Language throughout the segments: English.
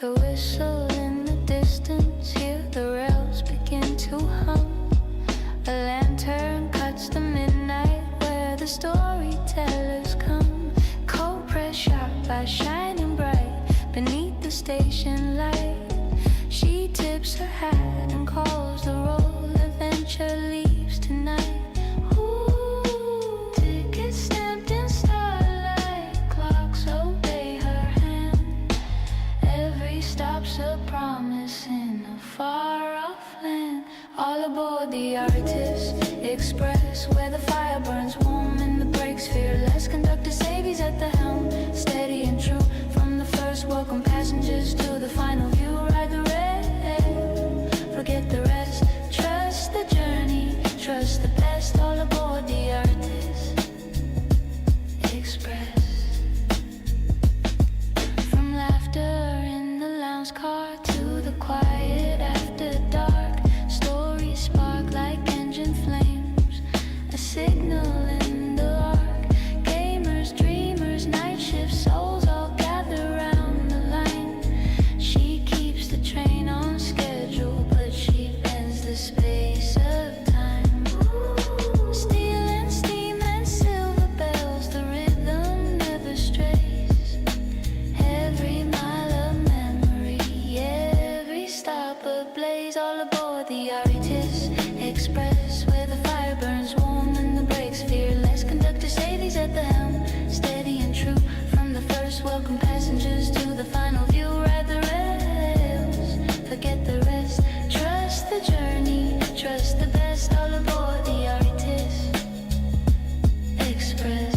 the whistle in the distance, hear the rails begin to hum. A lantern cuts the midnight where the storytellers come. Cold press sharp by shining bright beneath the station light. She tips her hat and calls the roll. Adventure leaves tonight. Ooh, tickets stamped in starlight. Clocks obey her hand. Every stop's a promise in a far-off land. All aboard the Artist Express, where the fire burns warm and the brakes fearless. Conductor Savy's at the helm, steady and true. From the first, welcome passengers to the final view. Ride the rail, forget the rest. Trust the journey, trust the best. All aboard the Artist Express. From laughter in the lounge car to the quiet after dark, stories spark like engine flames, a signal in the arc. Gamers, dreamers, night shift souls all gather round the line. She keeps the train on schedule, but she bends the space of time. Steel and steam and silver bells, the rhythm never strays. Every mile of memory, every stop ablaze. All aboard the Artist Express, where the fire burns warm and the brakes fearless. Conductor Savy's at the helm, steady and true. From the first, welcome passengers to the final view. Ride the rails, forget the rest. Trust the journey, trust the best. All aboard the Artist Express.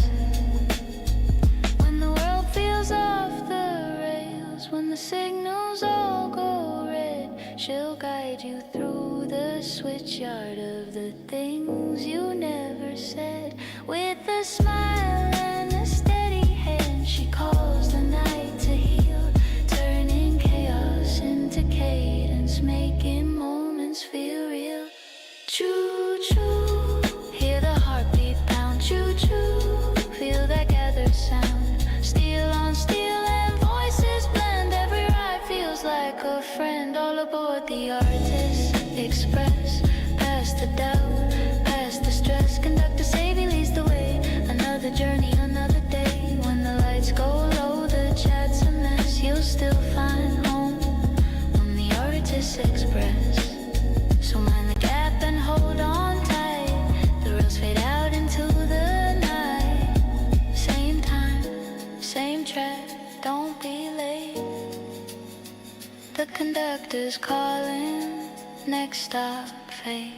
When the world feels off the rails, when the signals all go red, she'll guide you through the switchyard of the things you never said. With a smile and a steady hand, she calls the night to heal, turning chaos into cadence, making moments feel real. Choo choo, hear the heartbeat pound. Choo choo, feel that gathered sound. Steel on steel and voices blend. Every ride feels like a friend. All aboard the Artist Express. Past the doubt, past the stress. Conductor Savy leads the way. Another journey, another day. When the lights go low, the chat's a mess. You'll still find home on the Artist Express. So mind the gap and hold on tight. The rails fade out into the night. Same time, same track, don't be late. The conductor's calling, next stop, fate.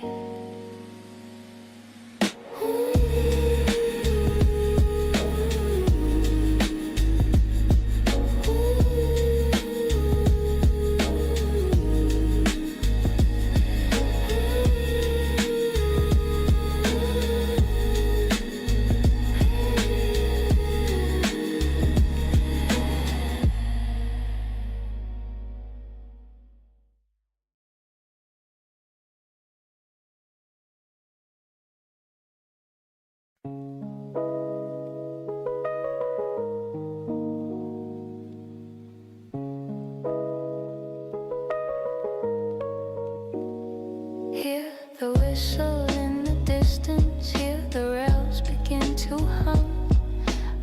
Hear the whistle in the distance, hear the rails begin to hum.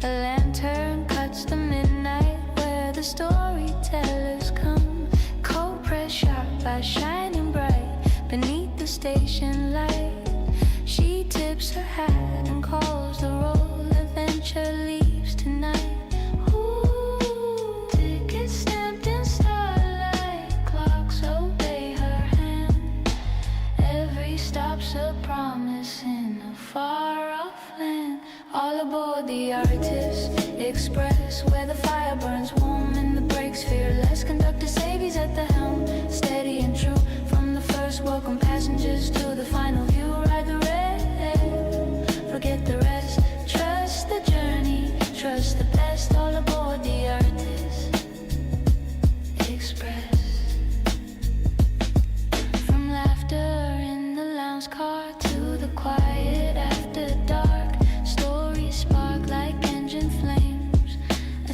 A lantern cuts the midnight where the storytellers come. Cold press sharp by shining bright beneath the station light. She tips her hat and calls the roll. Adventure leaves tonight. Ooh, tickets stamped in starlight. Clocks obey her hand. Every stop's a promise in a far-off land. All aboard the Artist Express, where the fire burns warm and the brakes fearless. Conductor Savy's at the helm, steady and true. From the first, welcome passengers to the final view. Ride the rail, forget the rest. Trust the journey, trust the best. All aboard the Artist Express. From laughter in the lounge car to the quiet after dark, stories spark like engine flames, a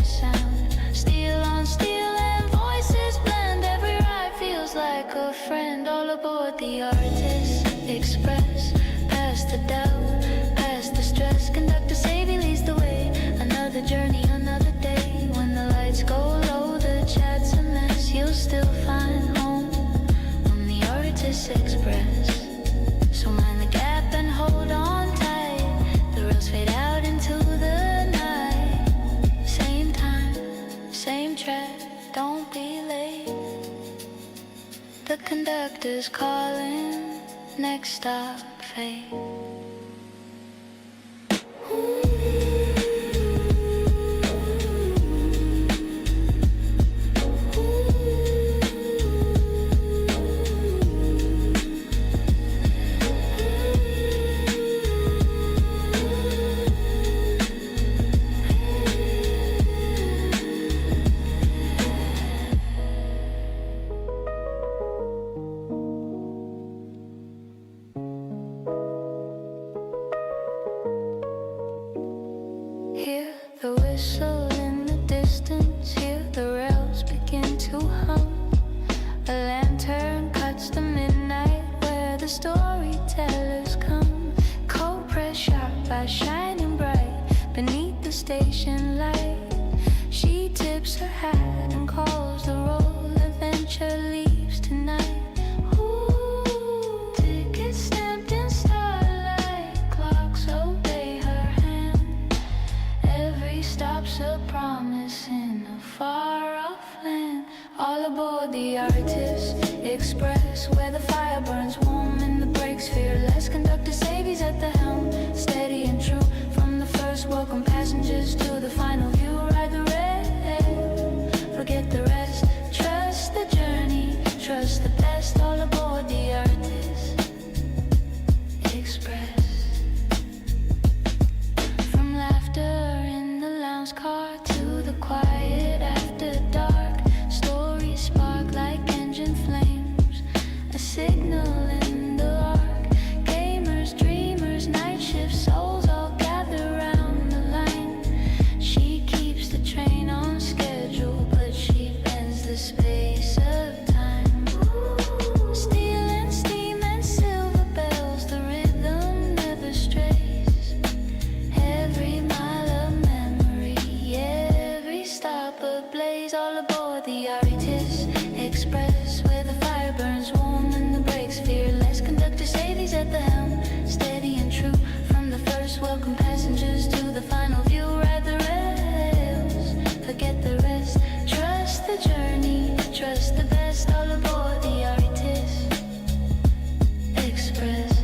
together sound. Steel on steel and voices blend. Every ride feels like a friend. All aboard the Artist Express. Past the doubt, past the stress. Conductor Savy leads the way. Another journey, another day. When the lights go low, the chat's a mess. You'll still find home on the Artist Express. So mind the gap and hold on tight. The rails fade out into the night. Same time, same track, don't be late. The conductor's calling, next stop, fate. Hear the whistle in the distance, hear the rails begin to hum. A lantern cuts the midnight where the storytellers come. Cold press sharp by shining bright beneath the station light. She tips her hat and calls the roll. Adventure leaves tonight. Ooh, tickets stamped in starlight. Clocks obey her hand. Every stop's a promise in a far-off land. All aboard the Artist Express, where the fire burns warm and the brakes fearless. Conductor Savy's at the helm, steady and true. From the first, welcome passengers to the final view. Ride the rail, forget the rest. Trust the journey, trust the best. All aboard the Artist Express. From laughter in the lounge car to the quiet after dark. Stories spark like engine flames, a signal in the arc. Gamers, dreamers, night shift souls all gather round the line. She keeps the train on schedule, but she bends the space of time. Steel and steam and silver bells, the rhythm never strays. Every mile of memory, every stop ablaze. All aboard the Artist Express, where the fire burns warm and the brakes fearless. Conductor Savy's at the helm, steady and true. From the first, welcome passengers to the final view. Ride the rails, forget the rest. Trust the journey, trust the best. All aboard the Artist Express.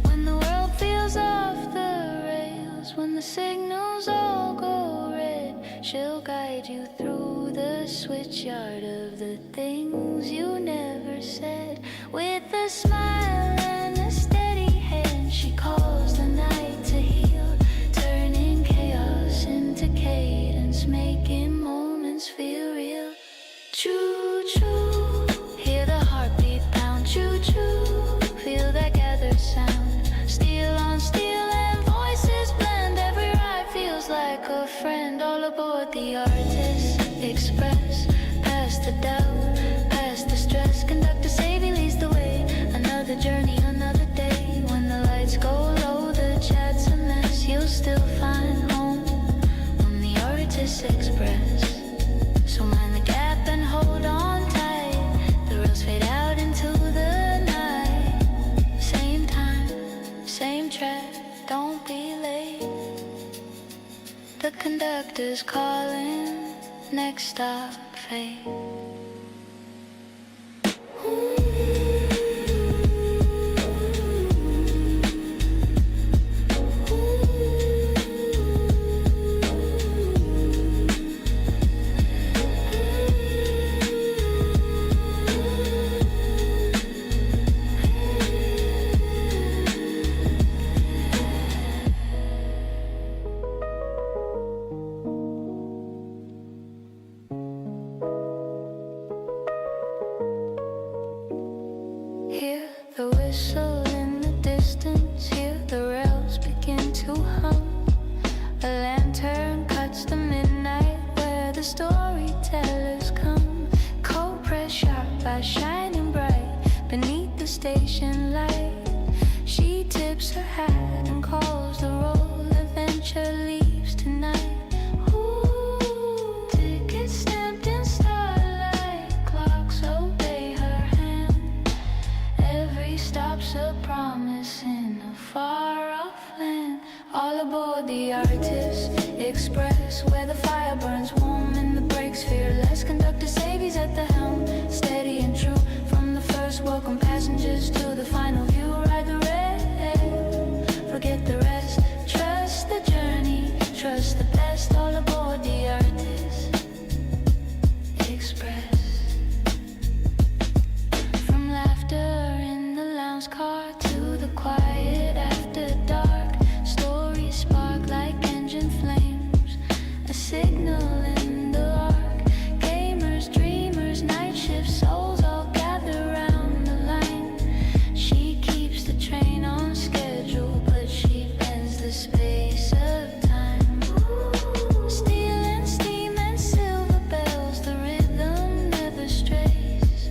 When the world feels off the rails, when the signals all go red, she'll guide you through the switchyard of the things you never said. With a smile and a steady hand, she calls the night to heal, turning chaos into cadence, making moments feel real. Choo choo, hear the heartbeat pound. Choo choo, feel that gathered sound. Steel on steel and voices blend. Every ride feels like a friend. All aboard the Artist Express. Past the doubt, past the stress. Conductor Savy leads the way. Another journey, another day. When the lights go low, the chat's a mess. You'll still find home on the Artist Express. So mind the gap and hold on tight. The rails fade out into the night. Same time, same track, don't be late. The conductor's calling, next stop, fate. her hat and calls the roll. Adventure leaves tonight. Ooh, tickets stamped in starlight. Clocks obey her hand. Every stop's a promise in a far-off land. All aboard the Artist Express, where the fire burns warm and the brakes fearless. Conductor Savy's at the helm, steady and true. From the first, welcome passengers to the final view. Ride the rail, forget the rest. Trust the journey, trust the best. All aboard the Artist Express. From laughter in the lounge car to the quiet after dark, stories spark like engine flames, a signal in the arc. Gamers, dreamers, night shift souls all gather round the line. She keeps the train on schedule, but she bends the space of time. Steel and steam and silver bells, the rhythm never strays.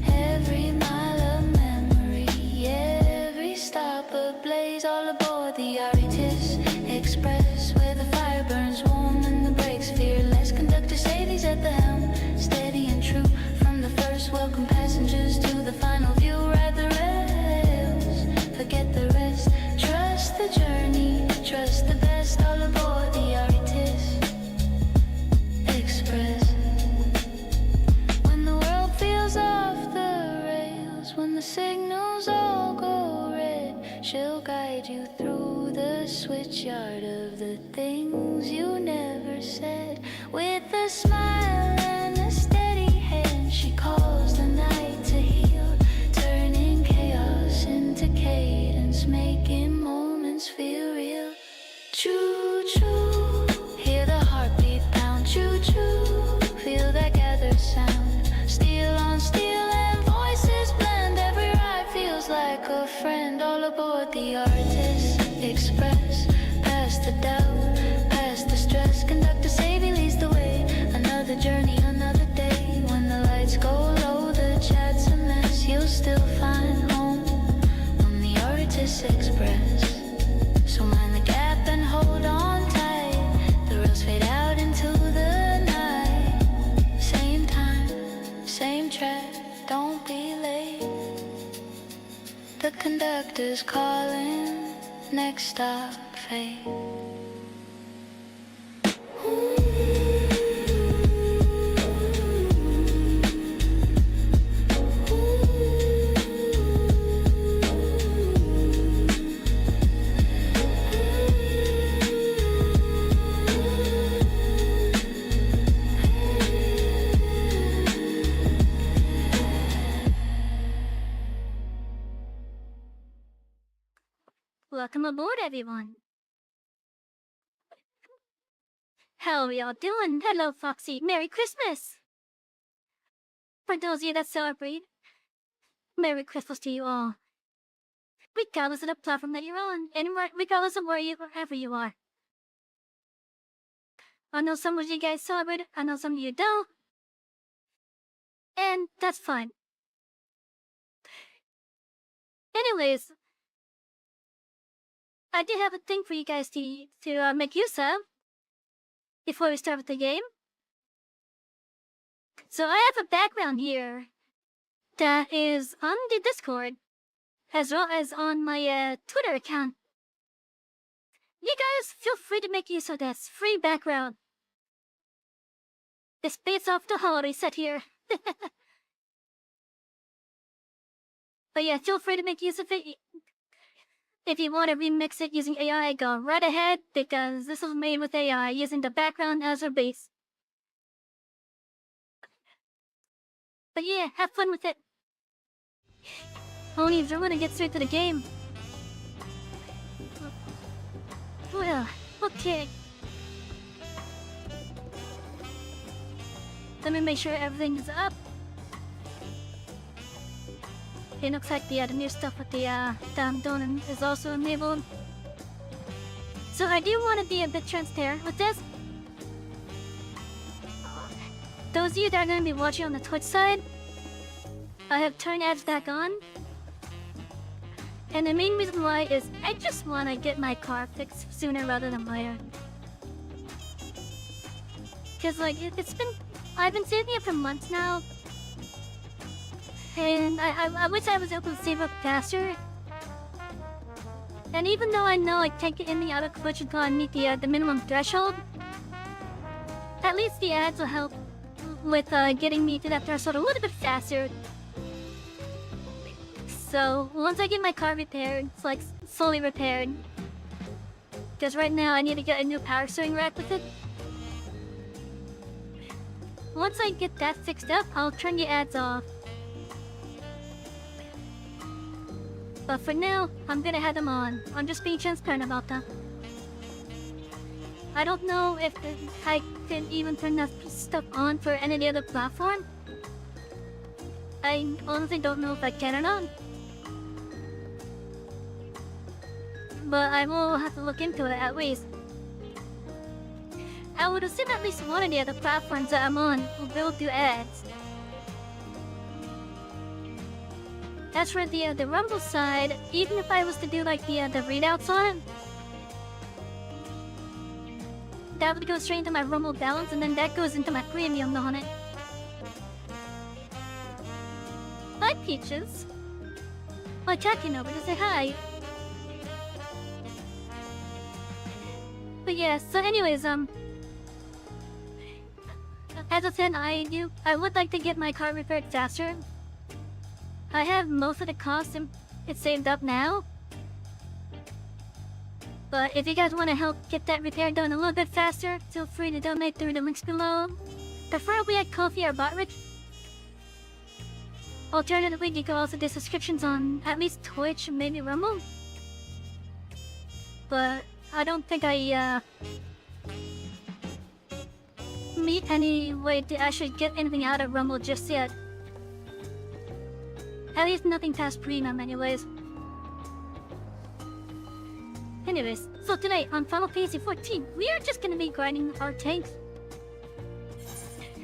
Every mile of memory, every stop ablaze. All aboard the Artist Express, where the fire burns warm and the brakes fearless. Conductor Savy's at the helm, steady and true. From the first, welcome passengers to the final view. Ride the rails, forget the rest. Trust the journey, trust the best. All aboard the Artist Express. When the world feels off the rails, when the signals all go red, she'll guide you through the switchyard of the things you never said. With a smile and a steady hand, she calls the night to heal, turning chaos into cadence, making moments feel real. Choo choo, hear the heartbeat pound. Choo choo, feel that gathered sound. Steel on steel and voices blend. Every ride feels like a friend. All aboard the Artist Express, past the doubt, past the stress. Conductor Savy leads the way. Another journey, another day. When the lights go low, the chat's a mess. You'll still find home on the Artist Express. So mind the gap and hold on tight. The rails fade out into the night. Same time, same track, don't be late. The conductor's calling, next stop, fate. Welcome aboard, everyone. How are we all doing? Hello, Foxy. Merry Christmas! For those of you that celebrate, Merry Christmas to you all. Regardless of the platform that you're on, and regardless of wherever you are. I know some of you guys celebrate, I know some of you don't. And that's fine. Anyways, I do have a thing for you guys to make use of before we start with the game. So I have a background here that is on the Discord, as well as on my Twitter account. You guys feel free to make use of this free background. It's based off the holiday set here. But yeah, feel free to make use of it. If you want to remix it using AI, go right ahead, because this was made with AI, using the background as a base. But yeah, have fun with it. Only if you're gonna get straight to the game. Well, okay. Let me make sure everything is up. It looks like the new stuff with the down down is also enabled. So I do want to be a bit transparent with this. Those of you that are going to be watching on the Twitch side, I have turned ads back on. And the main reason why is I just want to get my car fixed sooner rather than later. Cause like I've been saving it for months now, and I wish I was able to save up faster. And even though I know I can't get in the auto glitch until I meet the minimum threshold, at least the ads will help with getting me to that threshold a little bit faster. So once I get my car repaired, it's like fully repaired. Because right now I need to get a new power steering rack with it. Once I get that fixed up, I'll turn the ads off. But for now, I'm gonna have them on. I'm just being transparent about that. I don't know if I can even turn that stuff on for any other platform. I honestly don't know if I can or not. But I will have to look into it at least. I would assume at least one of the other platforms that I'm on will do ads. As for the Rumble side, even if I was to do like the readouts on it, that would go straight into my Rumble balance, and then that goes into my premium on it. Hi, Peaches. My cat came over to say hi. But yeah, so anyways, as I said, I would like to get my car repaired faster. I have most of the costs and it's saved up now. But if you guys want to help get that repair done a little bit faster, feel free to donate through the links below. Preferably at Ko-fi or Bottrich. Alternatively, you can also do subscriptions on at least Twitch and maybe Rumble. But I don't think I meet any way to actually get anything out of Rumble just yet. At least nothing past premium anyways. Anyways, so today on Final Fantasy XIV, we are just gonna be grinding our tanks.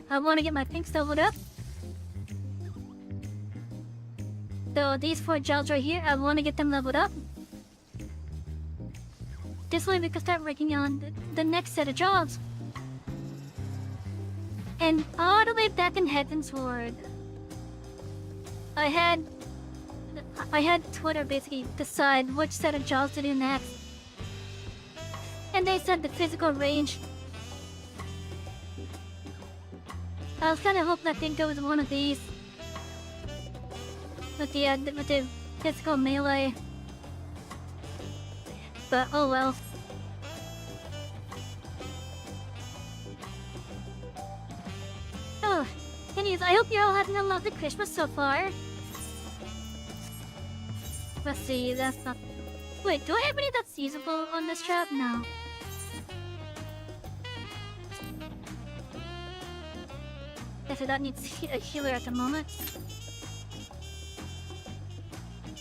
I wanna get my pinks leveled up. So these 4 jobs right here, I wanna get them leveled up. This way we can start working on the next set of jobs. And all the way back in Heaven's Ward, I had Twitter basically decide which set of jobs to do next. And they said the physical range. I was kinda hoping that they'd go with one of these. With the physical melee. But oh well. Oh, anyways, I hope you're all having a lovely Christmas so far. Let's see, that's not... Wait, do I have any that's usable on this trap? No. Guess that needs a healer at the moment.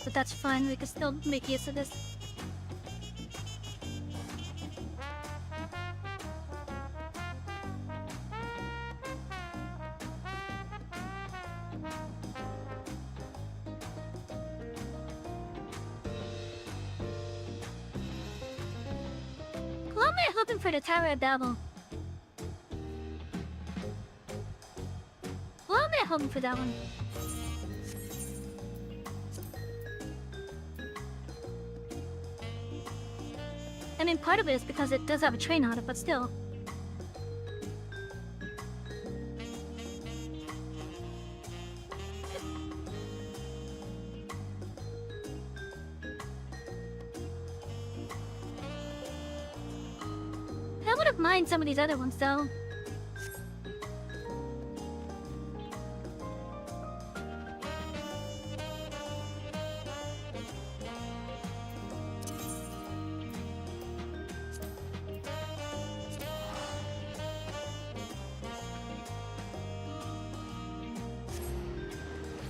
But that's fine, we can still make use of this. Why am I hoping for the Tower of Babel? Why am I hoping for that one? I mean, part of it is because it does have a train on it, but still. I wouldn't mind some of these other ones, though.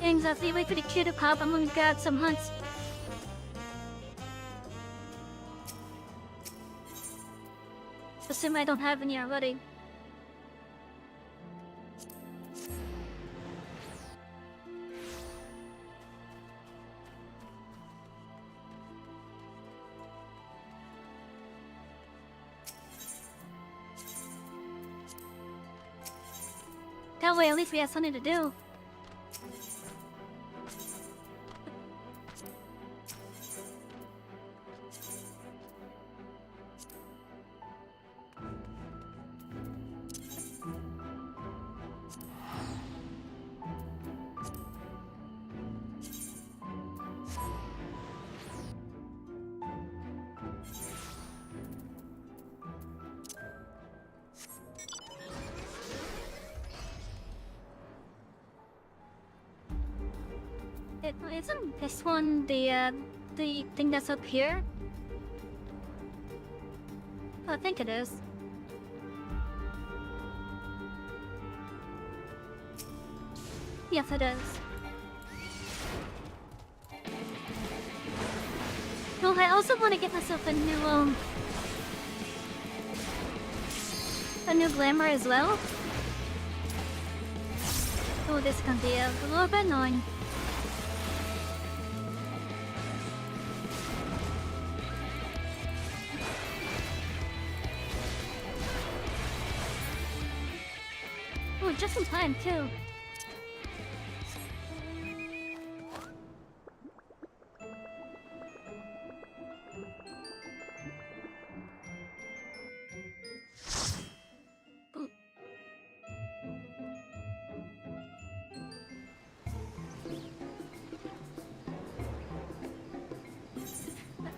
Exactly, wait for the queue to pop. I'm gonna grab some hunts. Assume I don't have any already. That way at least we have something to do. Isn't this one the thing that's up here? I think it is. Yes, it is. Well, I also want to get myself a new glamour as well. Oh, this can be a little bit annoying. Oh, just in time too.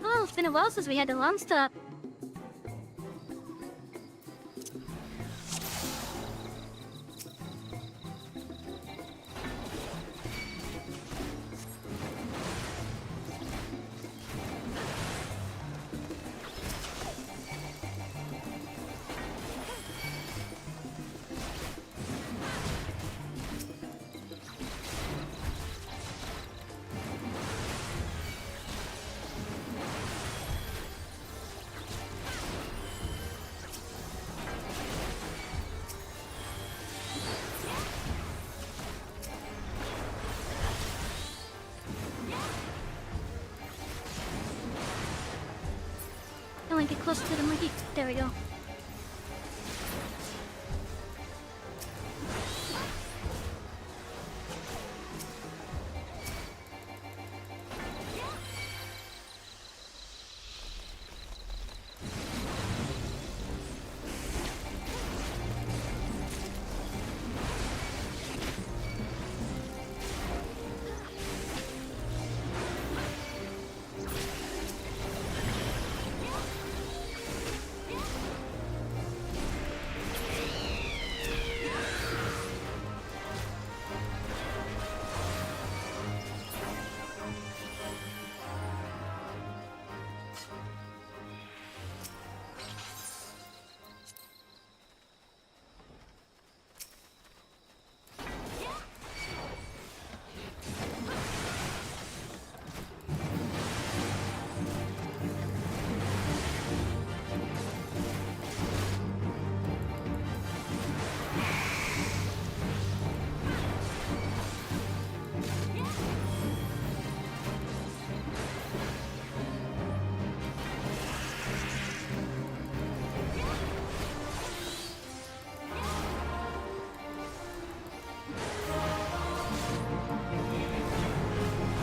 Oh, it's been a while since we had the long stop. I want to get closer to the monkey. There we go.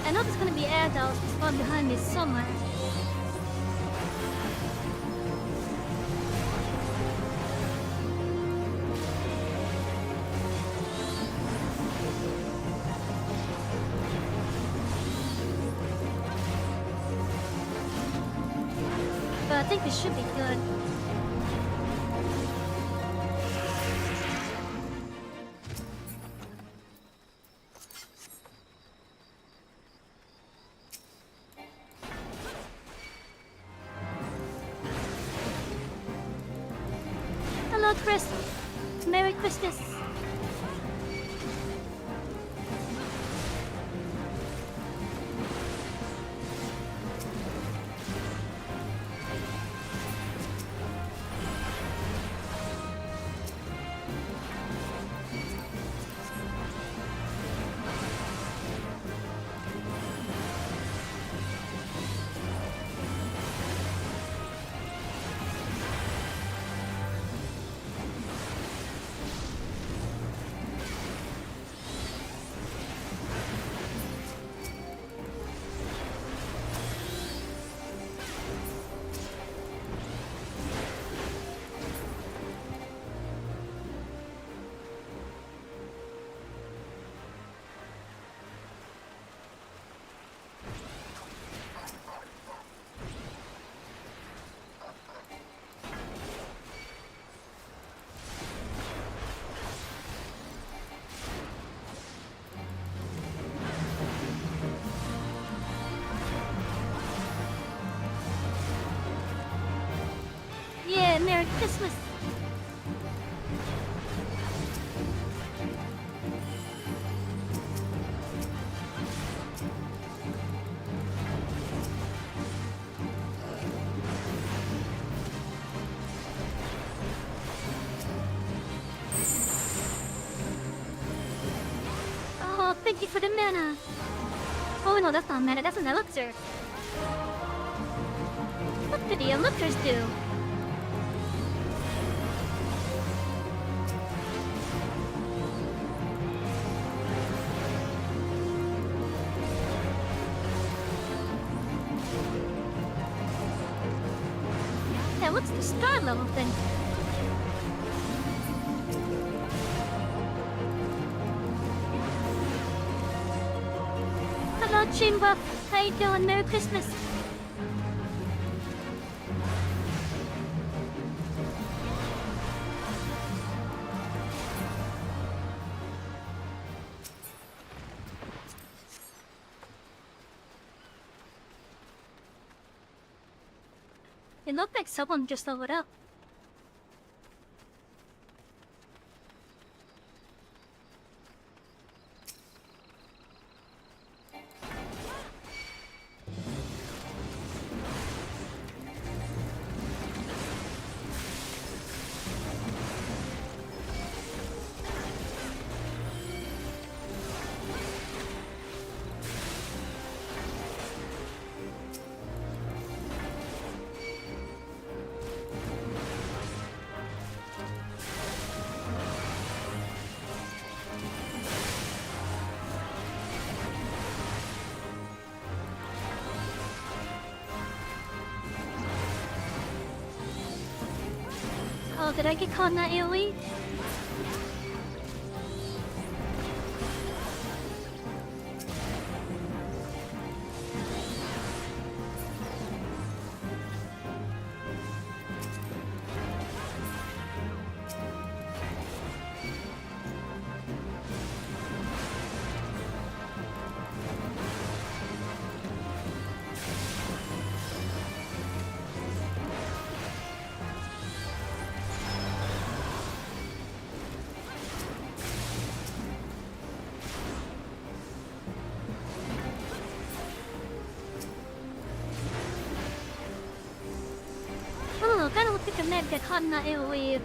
I know there's gonna be adults spawned behind me somewhere. But I think we should be good. Hello, Chris. Merry Christmas. Christmas. Oh, thank you for the mana. Oh no, that's not mana, that's an elixir. What do the elixirs do? Yeah, what's the star level thing? Hello, Chimba. How you doing? Merry Christmas. It looked like someone just leveled up. Oh, did I get caught in that AoE? I don't know, kinda looked like a med got caught in that AoE.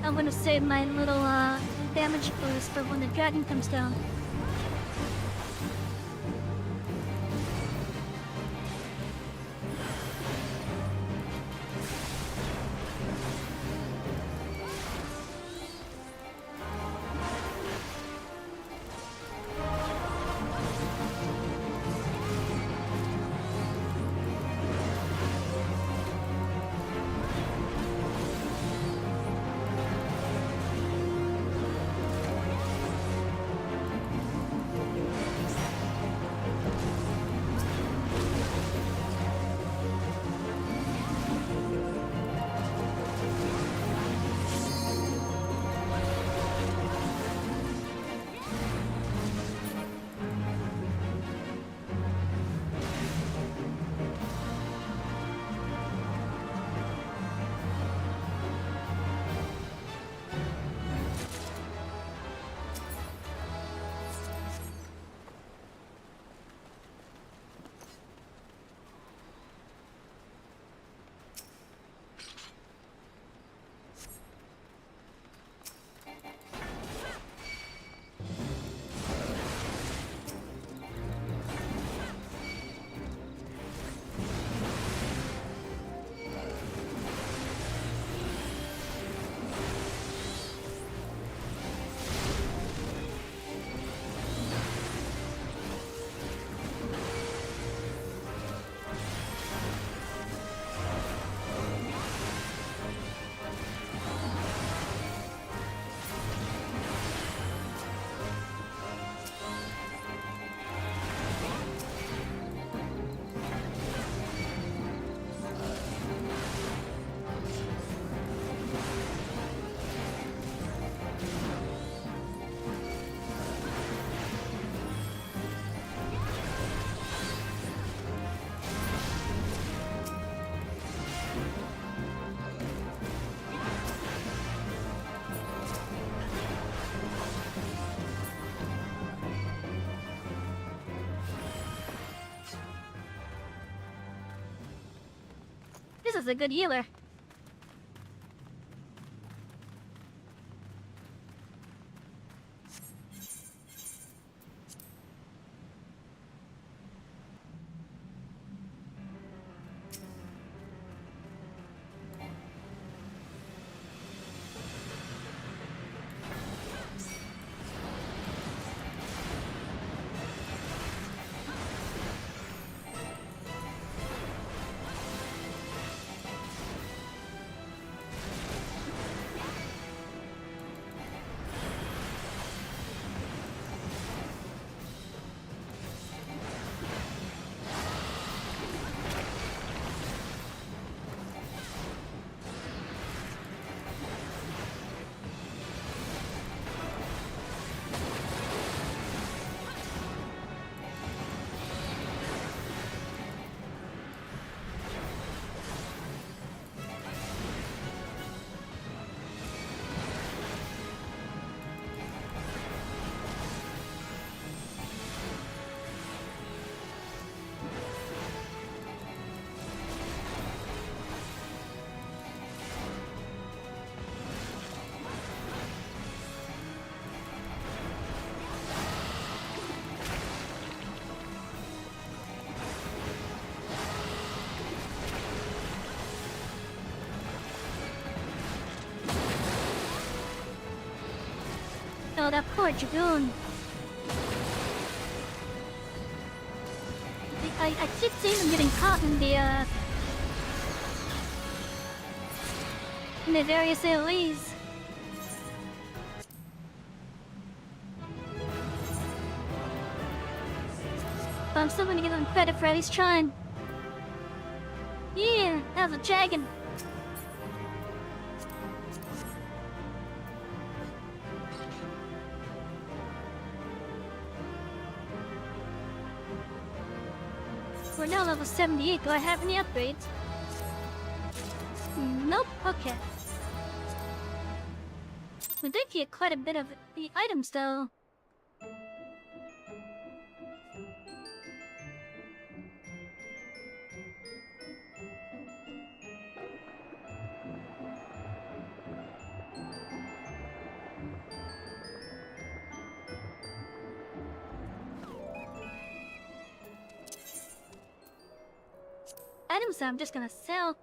I'm gonna save my little damage boost for when the dragon comes down. is a good healer. Oh, that poor Dragoon. I keep seeing him getting caught in the various AoEs. But I'm still gonna give him credit for at least trying. Yeah, that was a dragon. We're now level 78. Do I have any upgrades? Nope. Okay. We did get quite a bit of the items, though. Items I'm just gonna sell.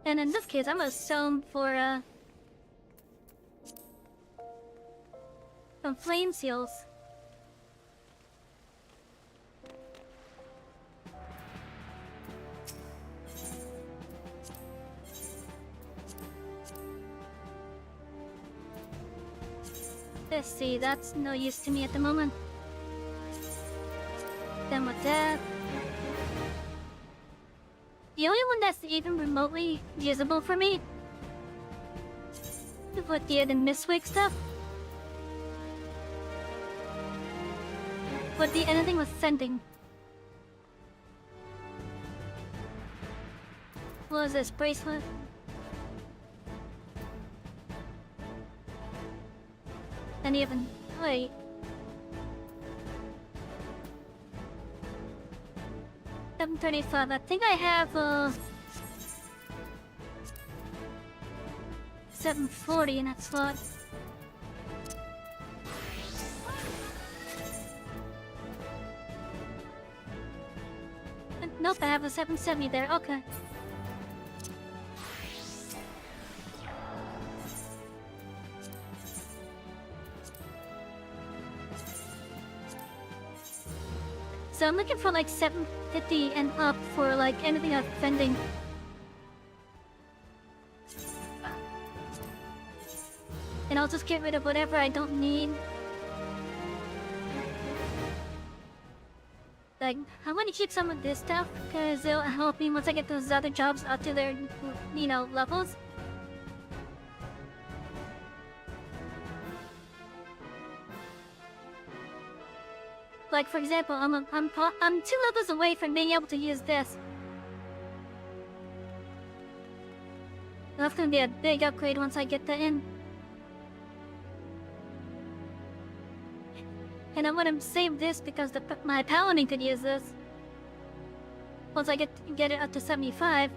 And in this case, I'm gonna sell them for some flame seals. Let's see, that's no use to me at the moment. Then with that, the only one that's even remotely usable for me is with the Mistwig stuff. Would be anything with sending. What is this, bracelet? And even, wait. $735. I think I have $740 in that slot. Nope, I have a $770 there. Okay. So I'm looking for like $750 and up for like anything I'm spending. And I'll just get rid of whatever I don't need. Like, I want to keep some of this stuff because it'll help me once I get those other jobs up to their, you know, levels. Like, for example, I'm 2 levels away from being able to use this. gonna be a big upgrade once I get that in. And I want to save this because my paladin could use this. Once I get it up to 75.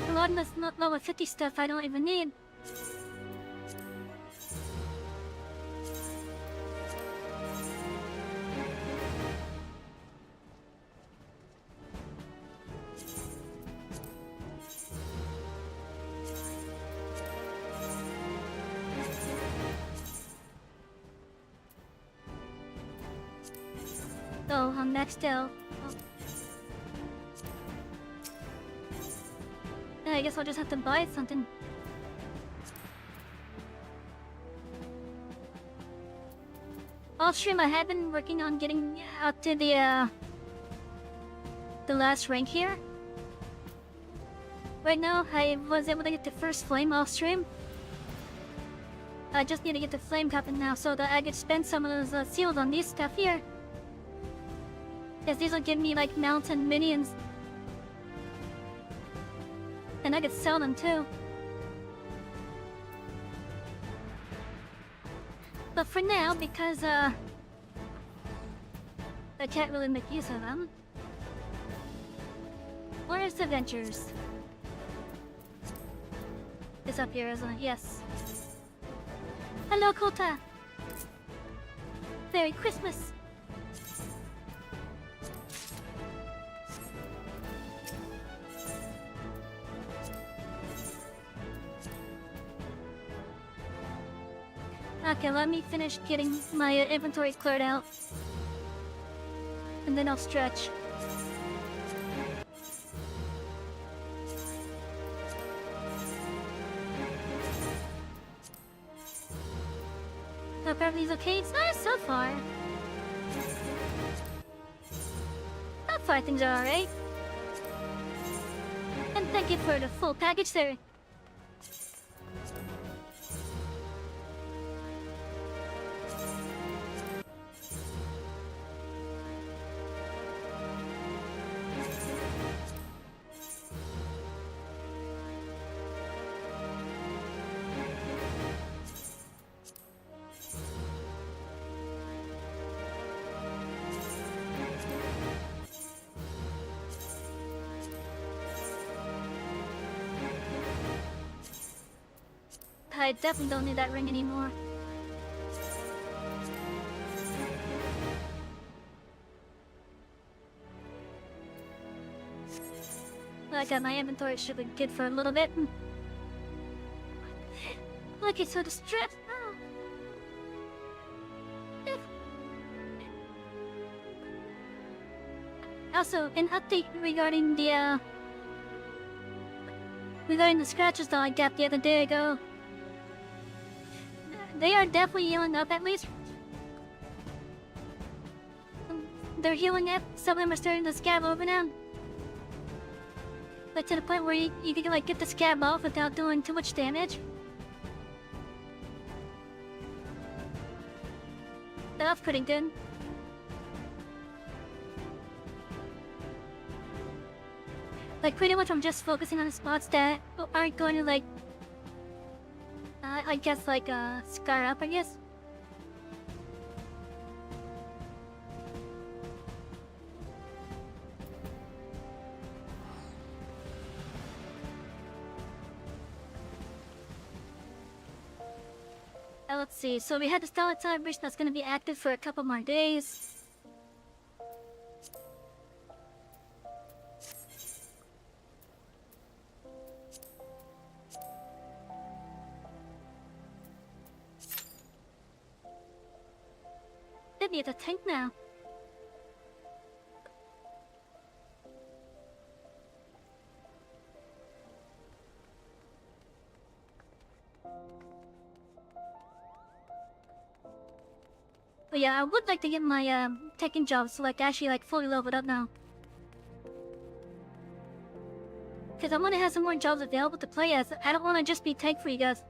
A lot of this level 50 stuff I don't even need. So I'm maxed out. I guess I'll just have to buy something. Off stream, I have been working on getting out to the last rank here. Right now, I was able to get the first flame off stream. I just need to get the flame cupping now so that I could spend some of those seals on these stuff here. Yes, these will give me like mountain minions. And I could sell them too. But for now, because I can't really make use of them. Where's the Ventures? It's up here, isn't it? Yes. Hello, Kota. Merry Christmas. Okay, let me finish getting my inventory cleared out. And then I'll stretch. Hope everything's okay. It's nice so far. So far things are alright. And thank you for the full package, sir. I definitely don't need that ring anymore. I got my inventory should be good for a little bit. Look, it's so distressed. Oh. Also, an update regarding the scratches that I got the other day ago. They are definitely healing up, at least. They're healing up. Some of them are starting to scab over now. Like to the point where you can like get the scab off without doing too much damage. That's pretty good. Like pretty much I'm just focusing on the spots that aren't going to like I guess like scar up, I guess. Let's see. So we had the stalactite bridge that's gonna be active for a couple more days. It needs a tank now. But yeah, I would like to get my taking jobs so like actually like fully leveled up now. Because I want to have some more jobs available to play as. I don't want to just be tank for you guys.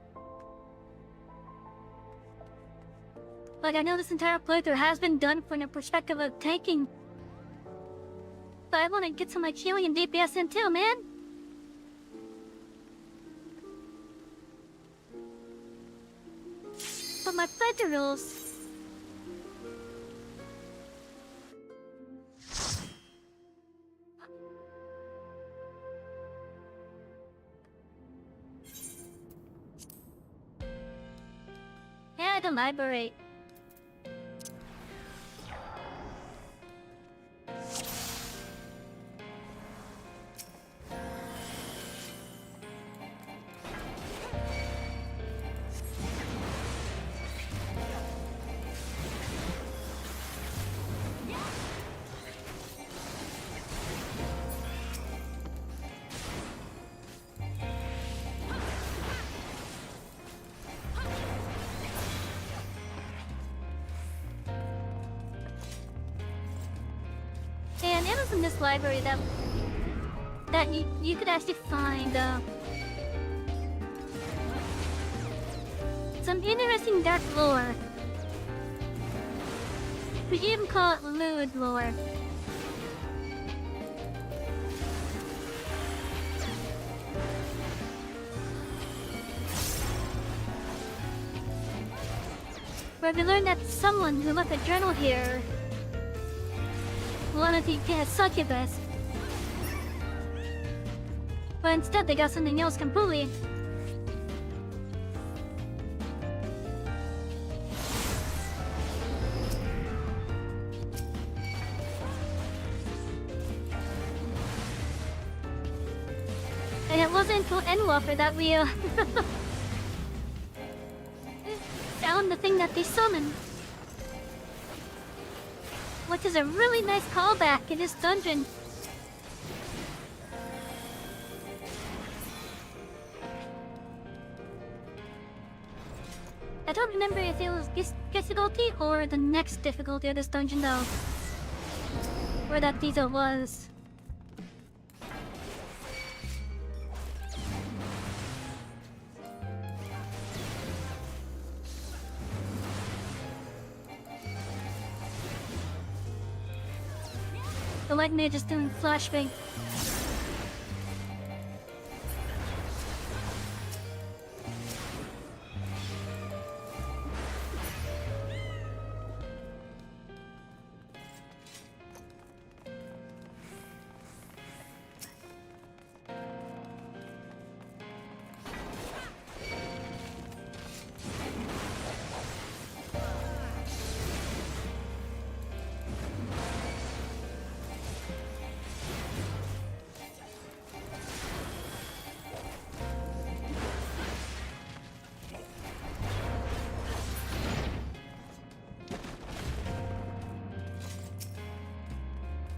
Like, I know this entire playthrough has been done from the perspective of tanking. But I want to get some like healing and DPS in too, man. But my playthrough rules. Yeah, the library. And it was in this library that you could actually find some interesting dark lore. We even call it lewd lore. Where we learned that someone who left a journal here wanted to get a succubus. But instead they got something else completely. And it wasn't until Endwalker that we found the thing that they summoned. Which is a really nice callback in this dungeon. I don't remember if it was this difficulty or the next difficulty of this dungeon though. Where that diesel was. The Light Mage is doing flashbang.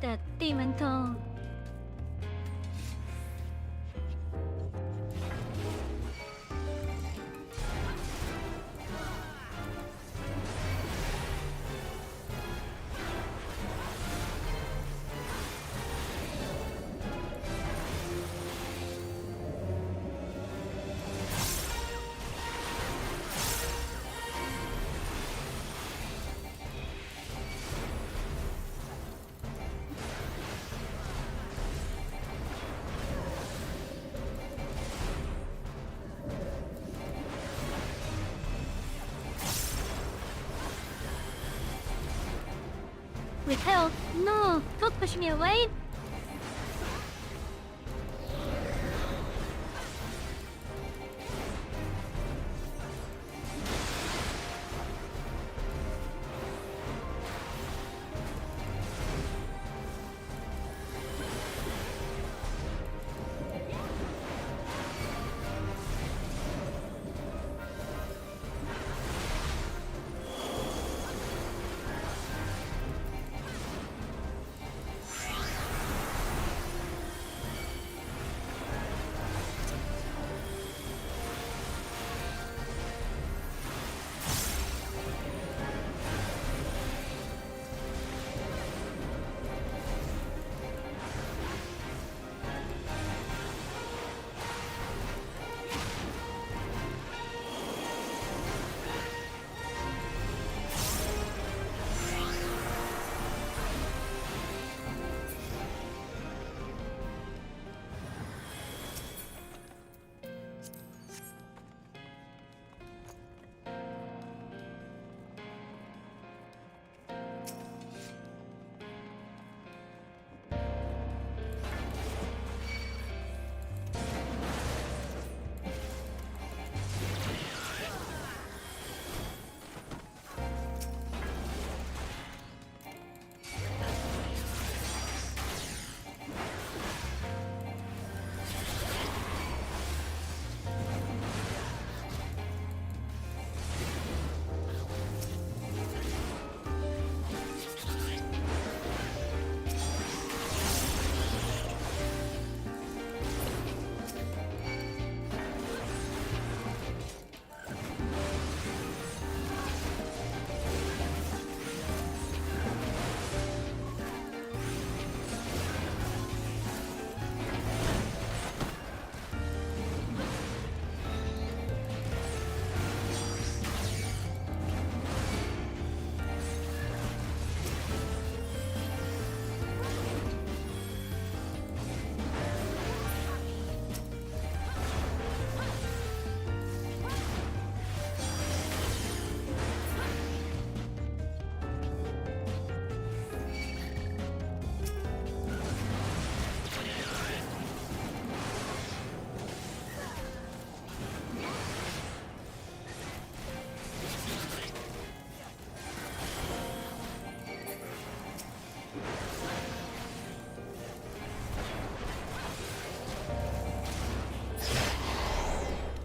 That demon tongue. With health? No! Don't push me away!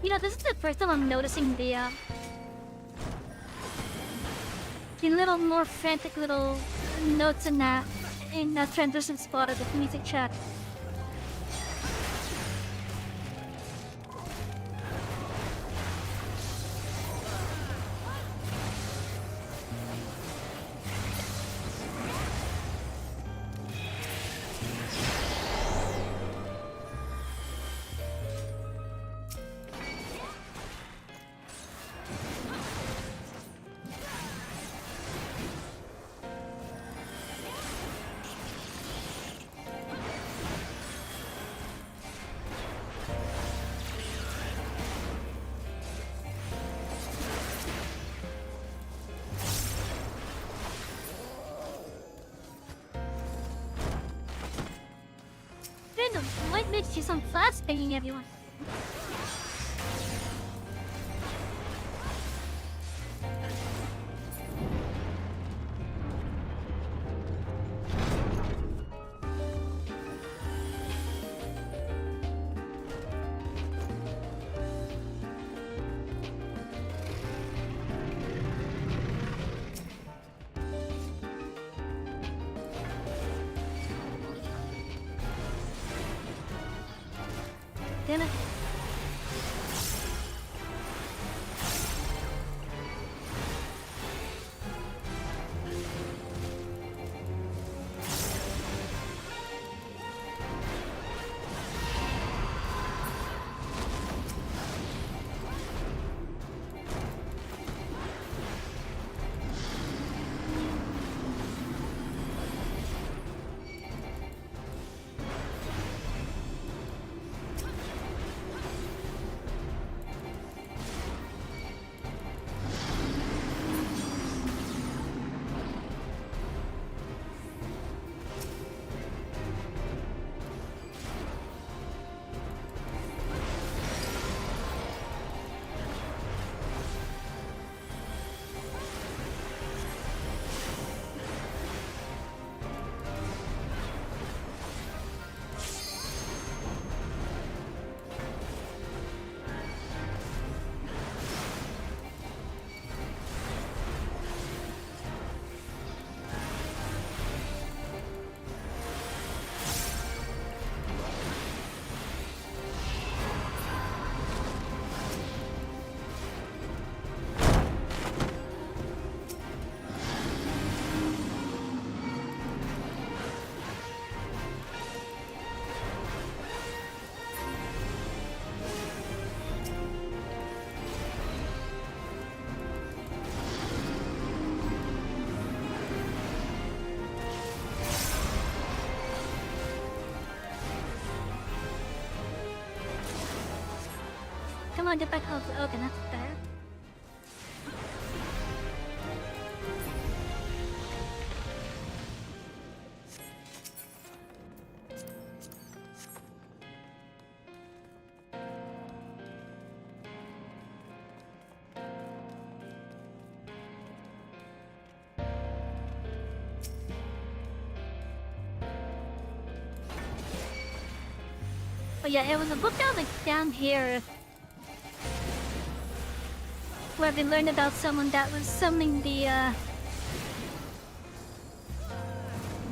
You know, this is the first time I'm noticing the little more frantic little notes in that transition spot of the music track. Random, might make you some fast banging everyone. Damn it. Come on, get back up. Okay, that's better. But yeah, it was a book down here where we learned about someone that was summoning the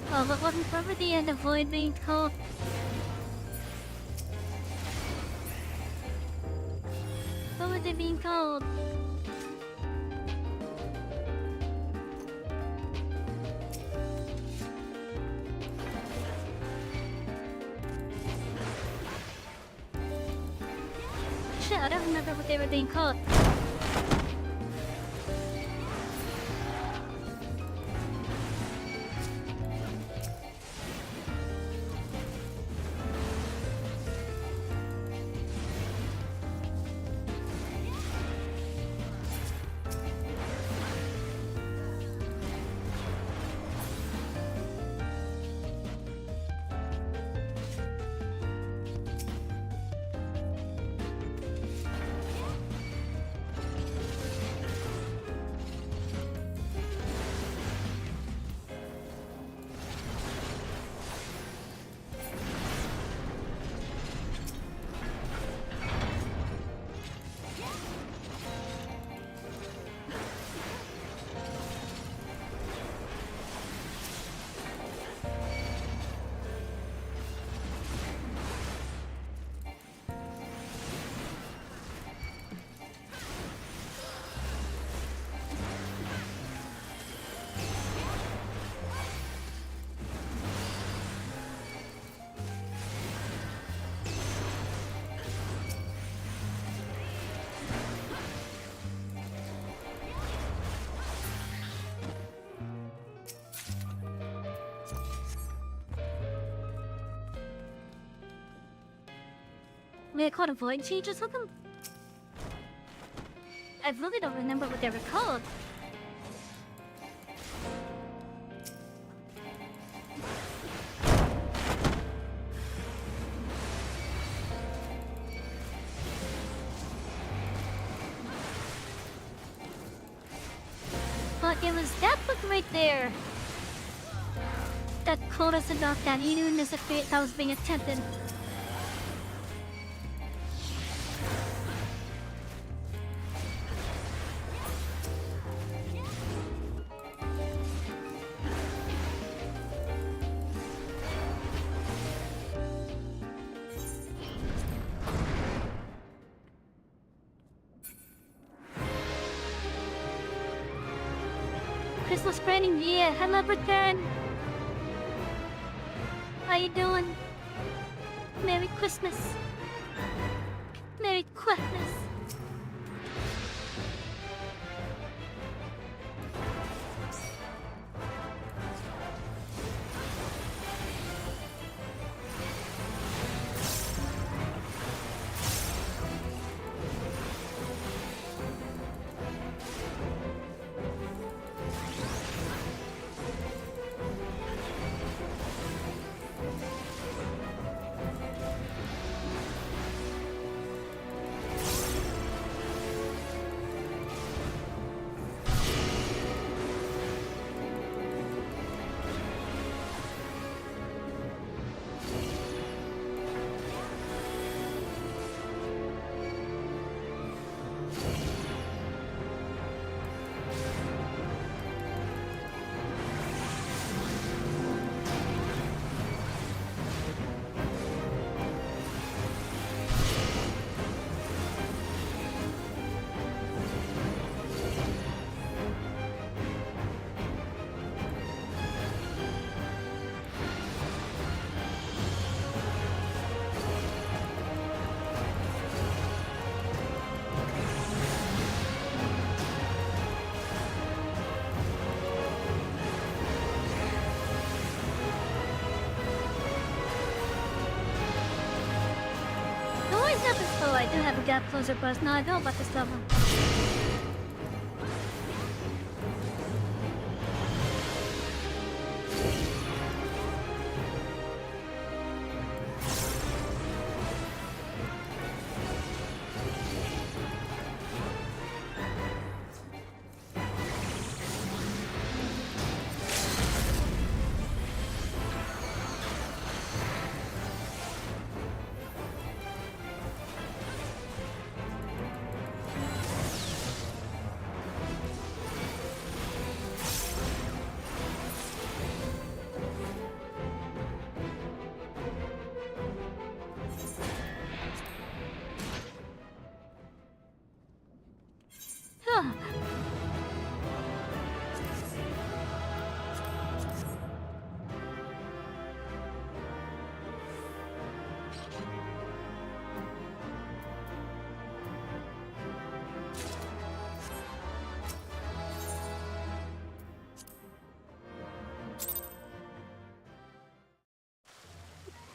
what were the void being called? What were they being called? Shit, I don't remember what they were being called. They're called a void change or something? I really don't remember what they were called. But it was that book right there that told us about that enormous fate that was being attempted. Christmas branding, yeah, hello return. How you doing? Merry Christmas. Merry Christmas. Oh, I do have a gap closer buzz. Now I know about this level.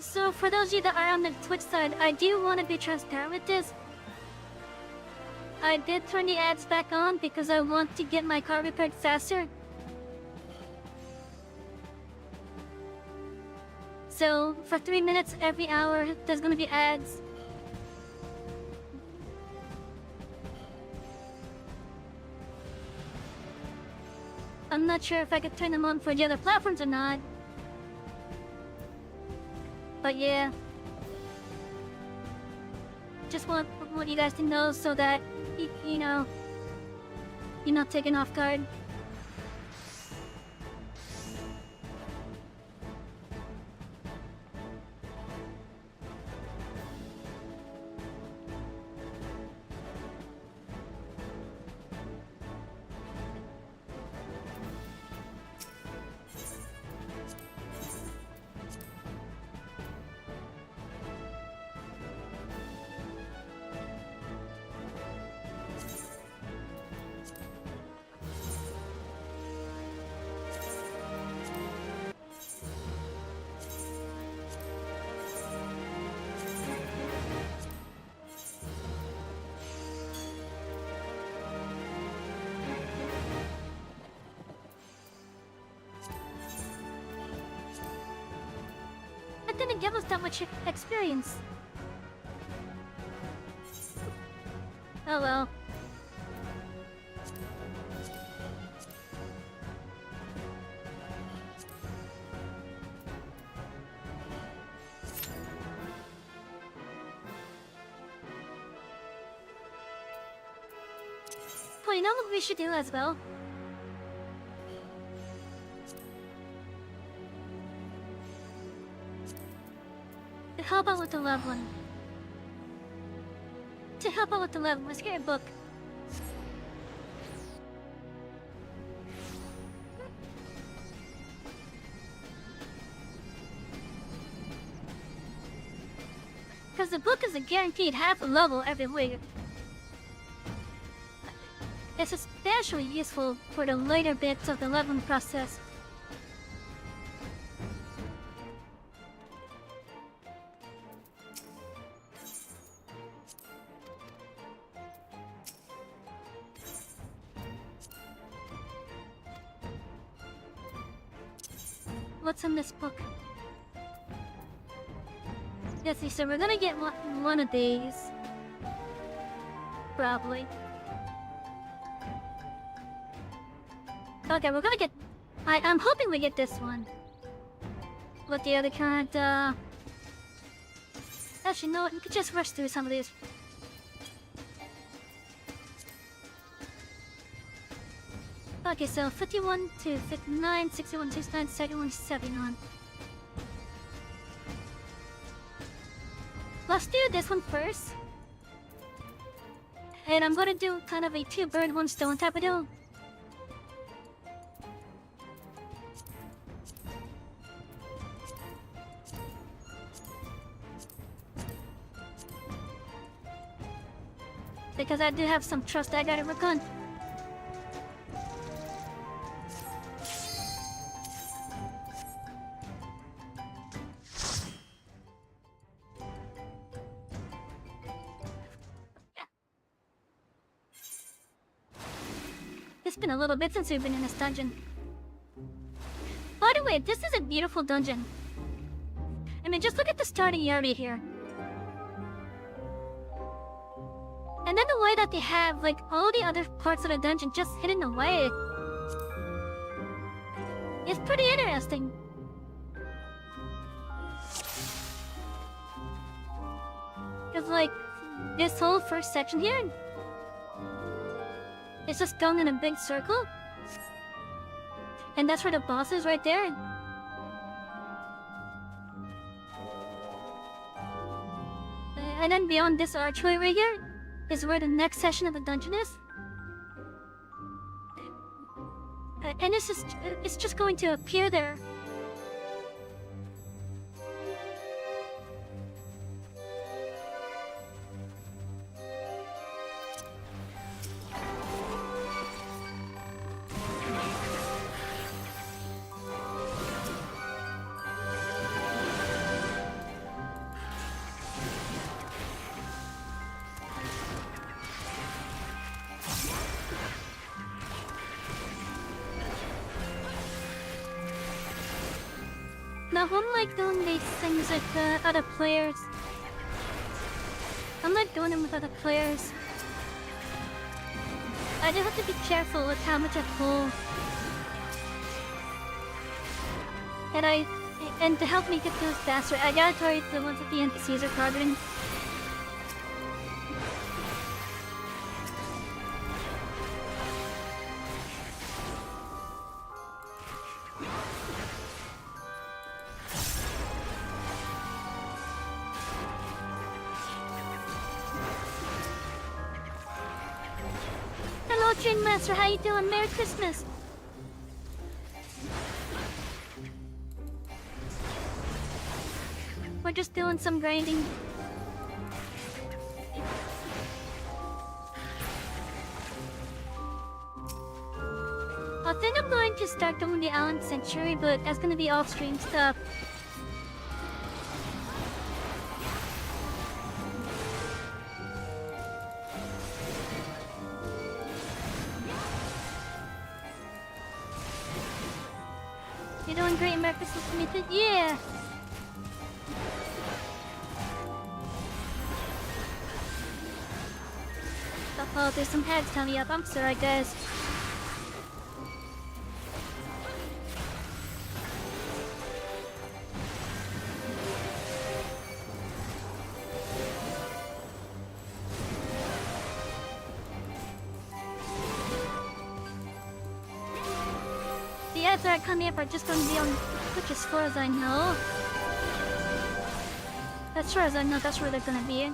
So for those of you that are on the Twitch side, I do want to be transparent with this. I did turn the ads back on because I want to get my car repaired faster. So for 3 minutes every hour, there's gonna be ads. I'm not sure if I could turn them on for the other platforms or not. But yeah, just want you guys to know so that, you know, you're not taken off guard. It didn't give us that much experience. Oh well. Well, you know what we should do as well? How about with the loved one? To help out with the loved one, let's get a book. Because the book is a guaranteed half a level every week. It's especially useful for the later bits of the leveling process. What's in this book? Yes, so we're gonna get one of these. Probably. Okay, we're gonna get... I'm hoping we get this one. With the other kind, Actually, no, we could just rush through some of these. Okay, so 51 to 59, 61, 69, 71, 79. Let's do this one first. And I'm gonna do kind of a two bird, one stone type of deal. Because I do have some trust I gotta work on. It's been a little bit since we've been in this dungeon. By the way, this is a beautiful dungeon. I mean, just look at the starting area here. And then the way that they have, like, all the other parts of the dungeon just hidden away. It's pretty interesting. Because, like, this whole first section here, it's just going in a big circle. And that's where the boss is right there. And then beyond this archway right here is where the next section of the dungeon is. And it's just going to appear there. Now, unlike doing these things with other players, unlike doing them with other players, I do have to be careful with how much I pull. And to help me get those faster, I gotta target the ones that the NPCs are targeting. Hello, Train Master. How you doing? Merry Christmas. We're just doing some grinding. I think I'm going to start doing the Allen Century, but that's gonna be off-stream stuff. You're doing great, Merry Christmas to me too. Yeah! Oh, there's some heads coming up. I'm sorry, guys. The ads that are coming up are just going to be on Twitch as far as I know. As far as I know, that's where they're going to be.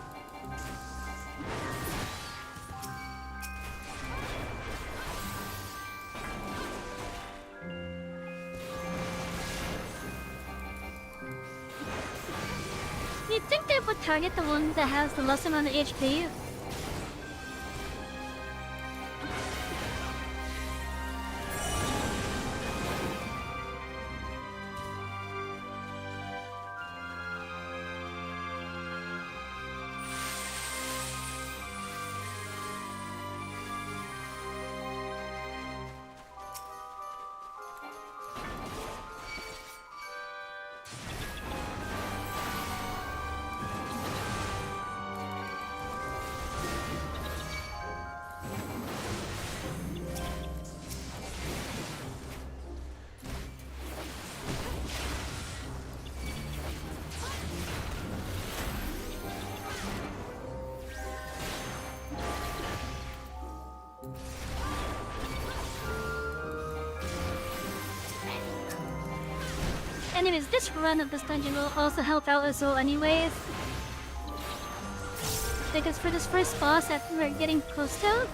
You'd think they would target the one that has the less amount of HP. Anyways, this run of this dungeon will also help out as well anyways. Because for this first boss that we're getting close to,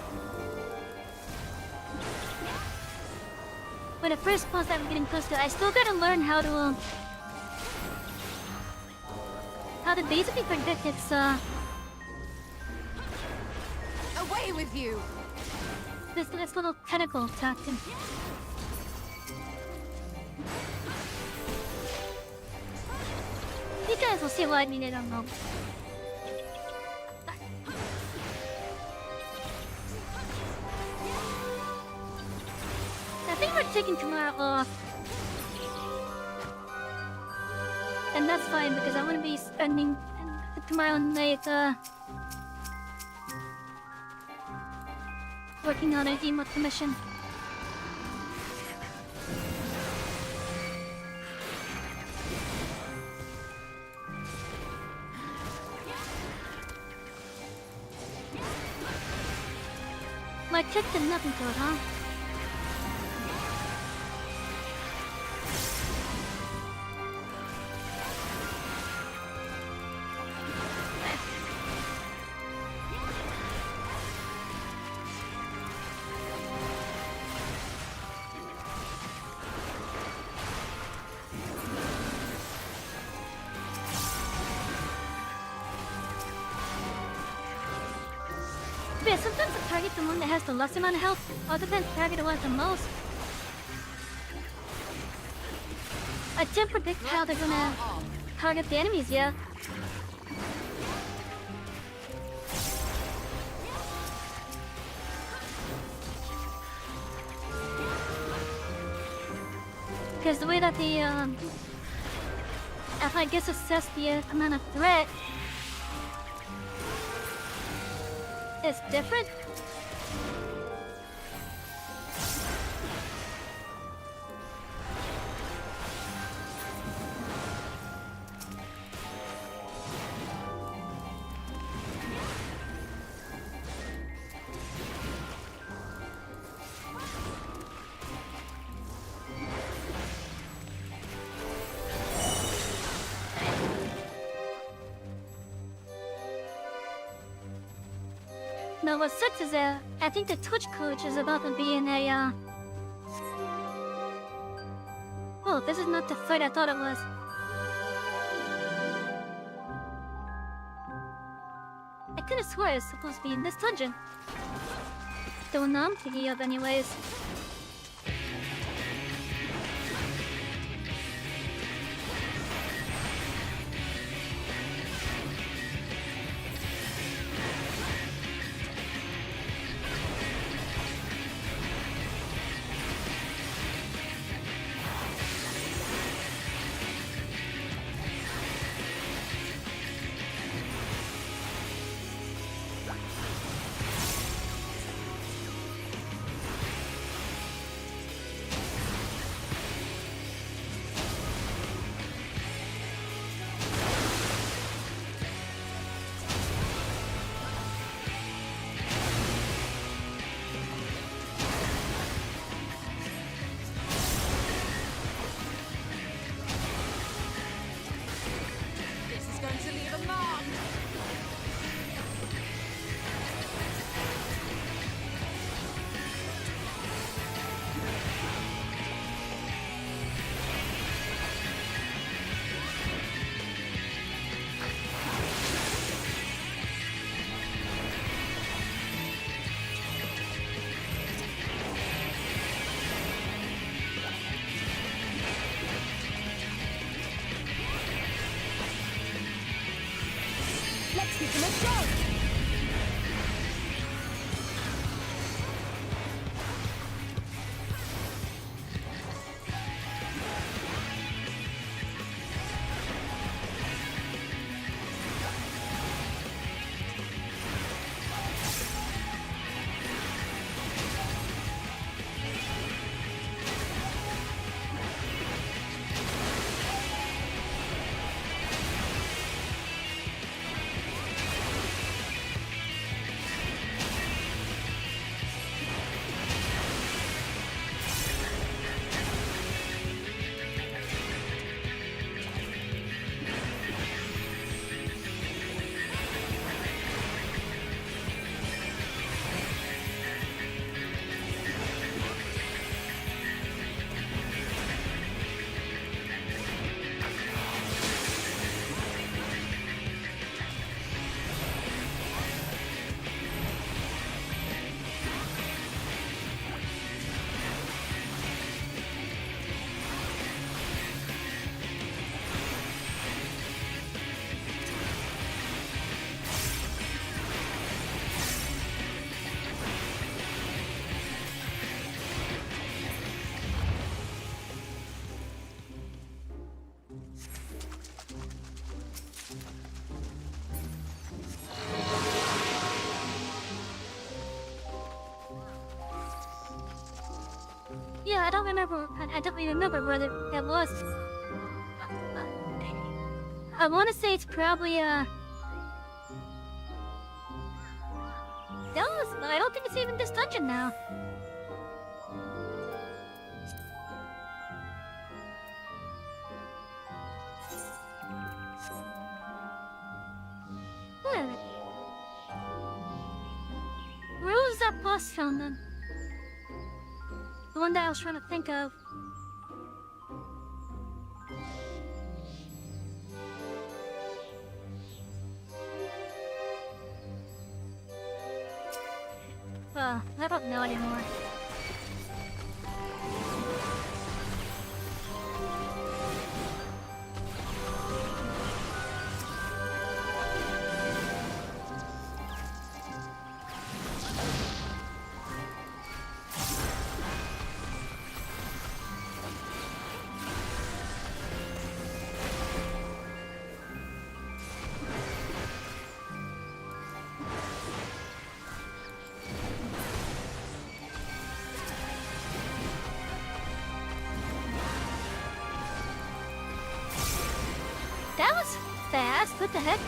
for the first boss that we're getting close to, I still gotta learn how to basically predict its Away with you! this little tentacle tactic. You guys will see what I mean, I don't know. I think we're taking tomorrow off. And that's fine because I'm gonna be spending tomorrow night working on an emote commission. My tech did nothing to it, huh? Yeah, sometimes I target the one that has the less amount of health, other than target the one with the most. I can't predict how they're gonna target the enemies, yeah. Because the way that the, if I guess assess the amount of threat, is different. No, what sucks is that I think the Twitch coach is about to be in a, oh, this is not the fight I thought it was. I could've swore it was supposed to be in this dungeon. The one I'm thinking of anyways. give them a chance. Yeah, I don't remember. I don't even remember where it was. I want to say it's probably but I don't think it's even this dungeon now. Where was that boss found then? The one that I was trying to think of. I don't know anymore. That was fast. What the heck?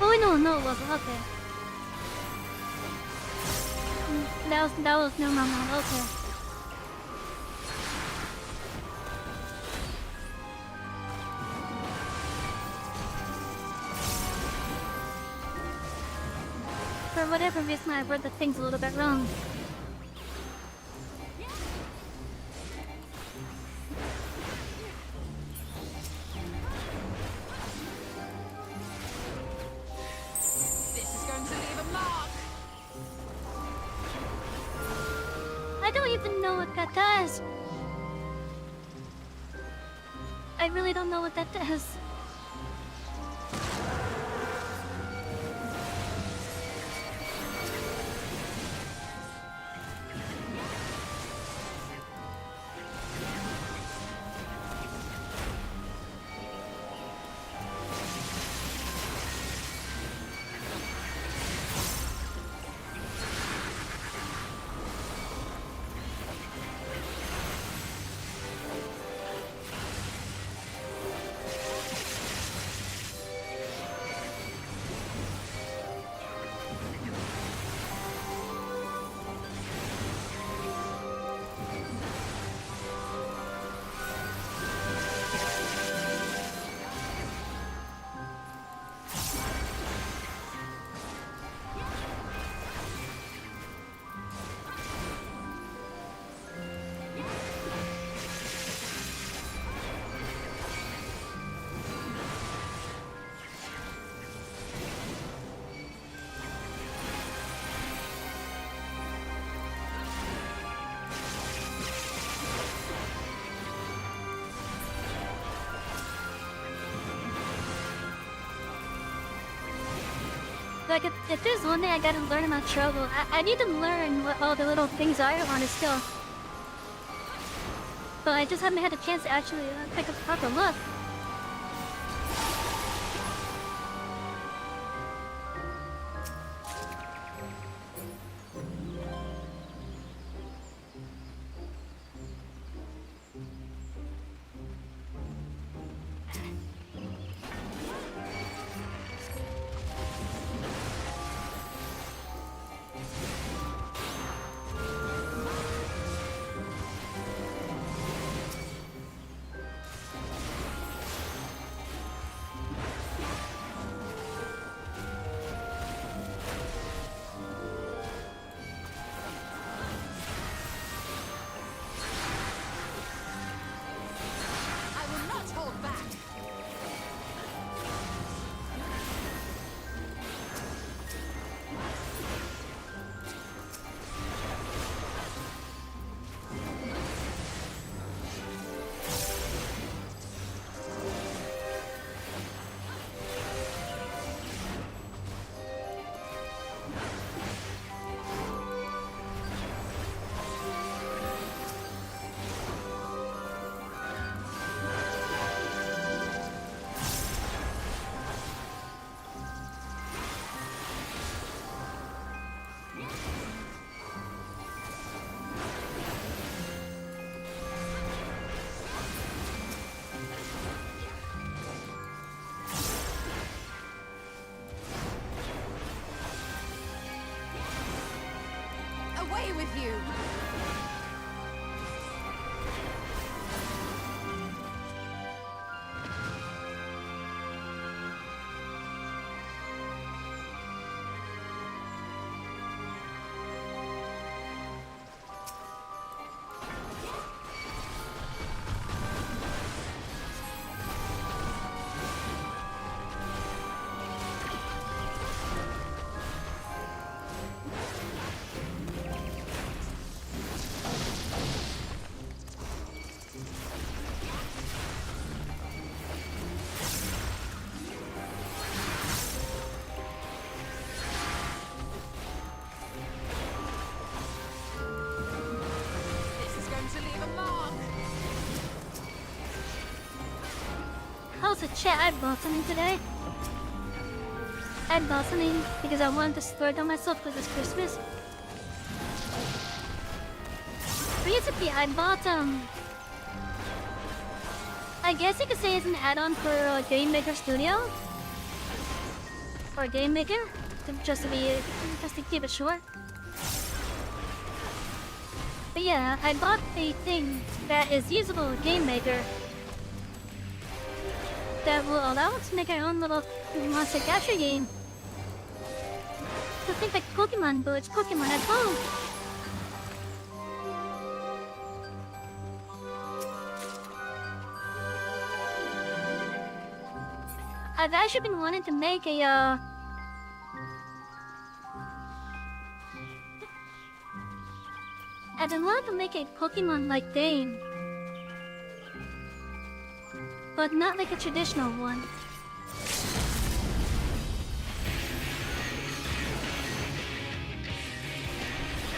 Oh no, it wasn't. Okay. That was no. Okay. For whatever reason, I read the things a little bit wrong. I don't even know what that does. I really don't know what that does. Like, if there's one thing I gotta learn about trouble, I need to learn what all the little things are on his skill. But I just haven't had a chance to actually take a proper look. I will not hold back. Away with you! This is going to leave a mark. How's the chat? I bought something today. I bought something because I wanted to splurge on myself because it's Christmas. Basically, I bought I guess you could say it's an add-on for Game Maker Studio or Game Maker, just to keep it short. But yeah, I bought a thing that is usable in Game Maker that will allow us to make our own little monster capture game. So think like Pokemon, but it's Pokemon at home. I've actually been wanting to make a I've been wanting to make a Pokemon-like game, but not like a traditional one.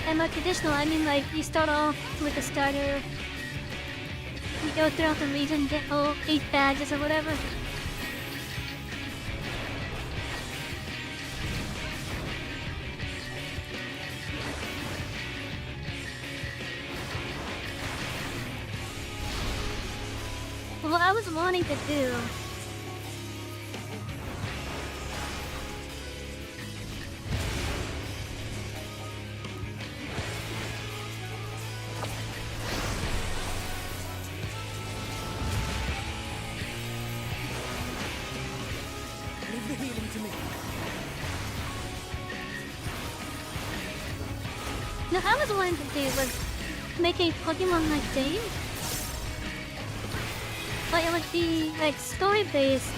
And by traditional, I mean like you start off with a starter, you go throughout the region, get all 8 badges or whatever. What I was wanting to do Leave the healing to me. Now, I was wanting to do was make a Pokemon-like game. But it would be like story-based,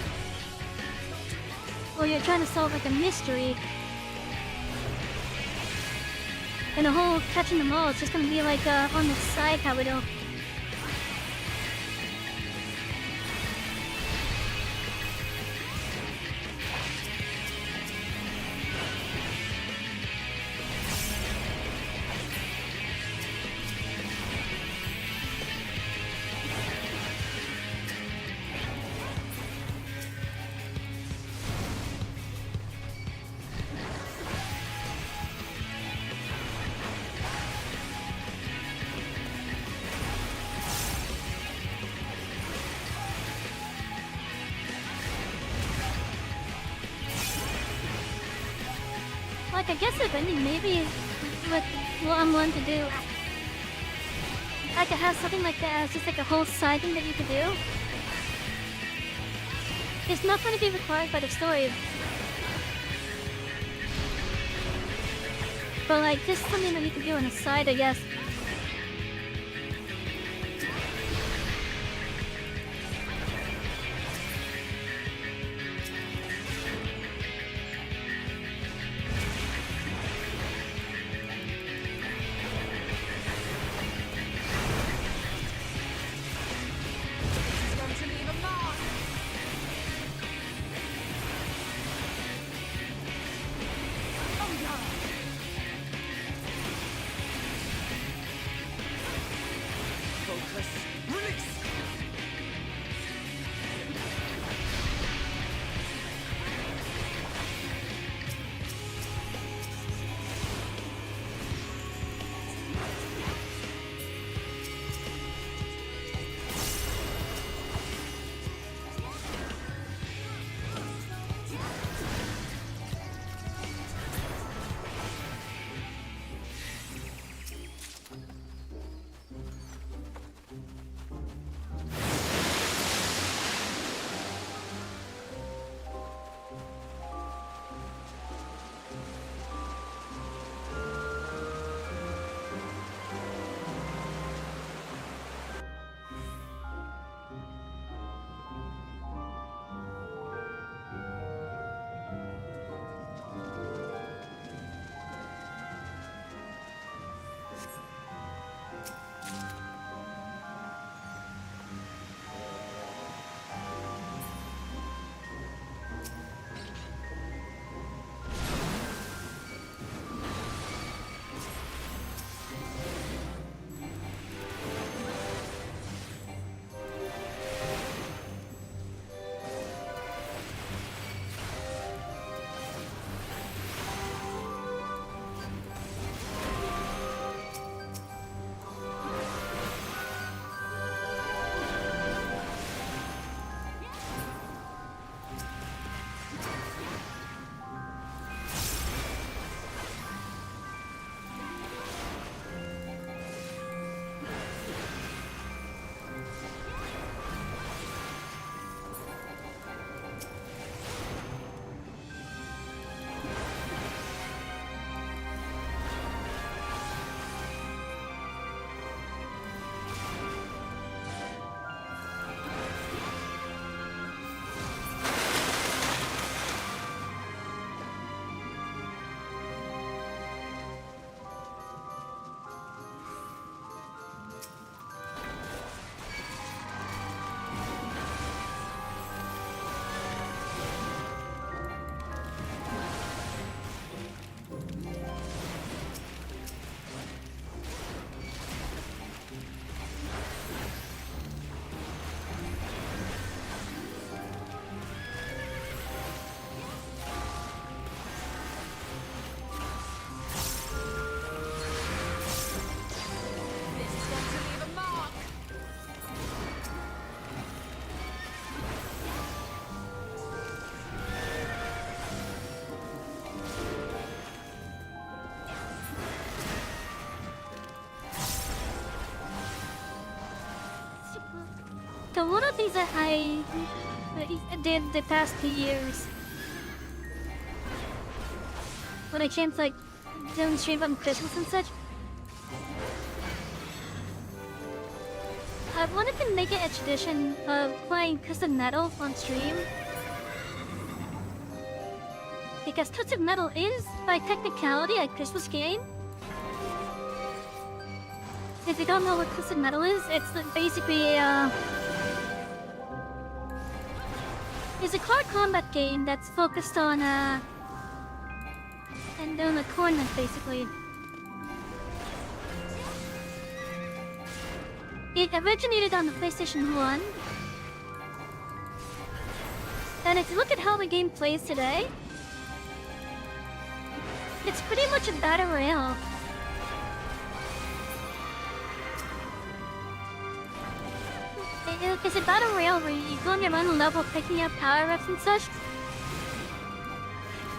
where you're trying to solve like a mystery. And the whole catching them all is just gonna be like on the side how it'll. Like, I guess if any, maybe what I'm willing to do, I could have something like that as just like a whole side thing that you could do. It's not going to be required by the story. But like, just something that you could do on the side, I guess. This is going to leave a mark. Oh no. Focus. Release. So one of the things that I did the past 2 years, when I came to like doing stream on Christmas and such, I wanted to make it a tradition of playing Twisted Metal on stream. Because Twisted Metal is, by technicality, a Christmas game. If you don't know what Twisted Metal is, it's basically it's a card combat game that's focused on and doing a tournament basically. It originated on the PlayStation 1. And if you look at how the game plays today, it's pretty much a battle royale. It's a battle royale where you go on your own level picking up power-ups and such.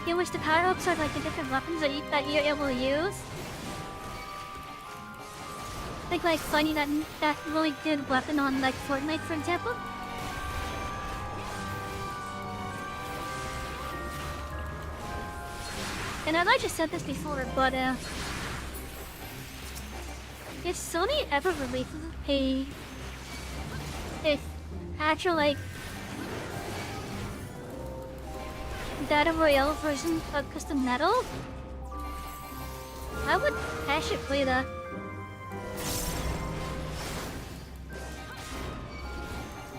in which the power-ups are like the different weapons that you're able to use. Like finding that really good weapon on like Fortnite, for example. And I've just said this before, but if Sony ever releases a actual like Battle Royale version of Custom Metal, I would actually play that.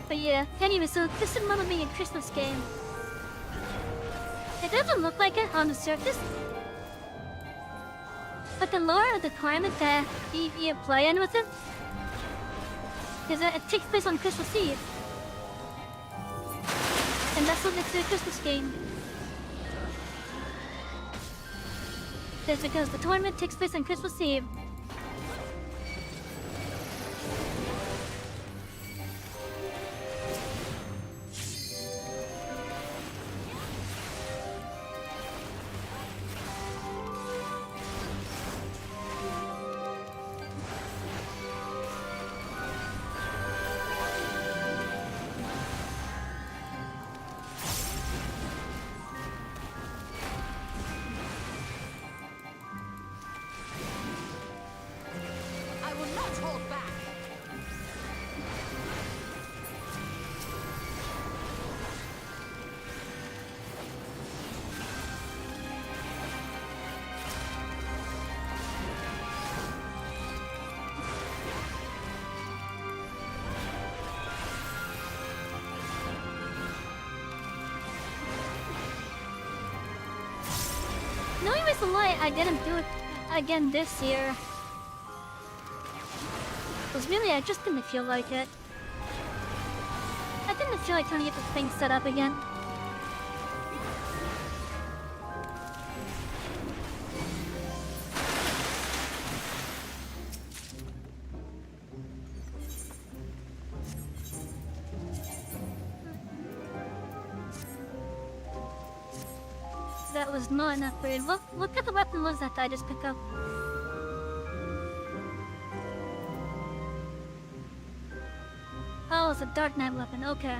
But yeah, anyway, so Custom Metal being a Christmas game. It doesn't look like it on the surface, but the lore of the climate that you play in with it is that it takes place on Christmas Eve. And that's what makes it a Christmas game. That's because the tournament takes place on Christmas Eve. I will not hold back. The only reason why I didn't do it again this year was really I just didn't feel like it. I didn't feel like trying to get the thing set up again. That was not enough for it. Look at the weapon was that I just picked up. Oh, it's a Dark Knight weapon, okay.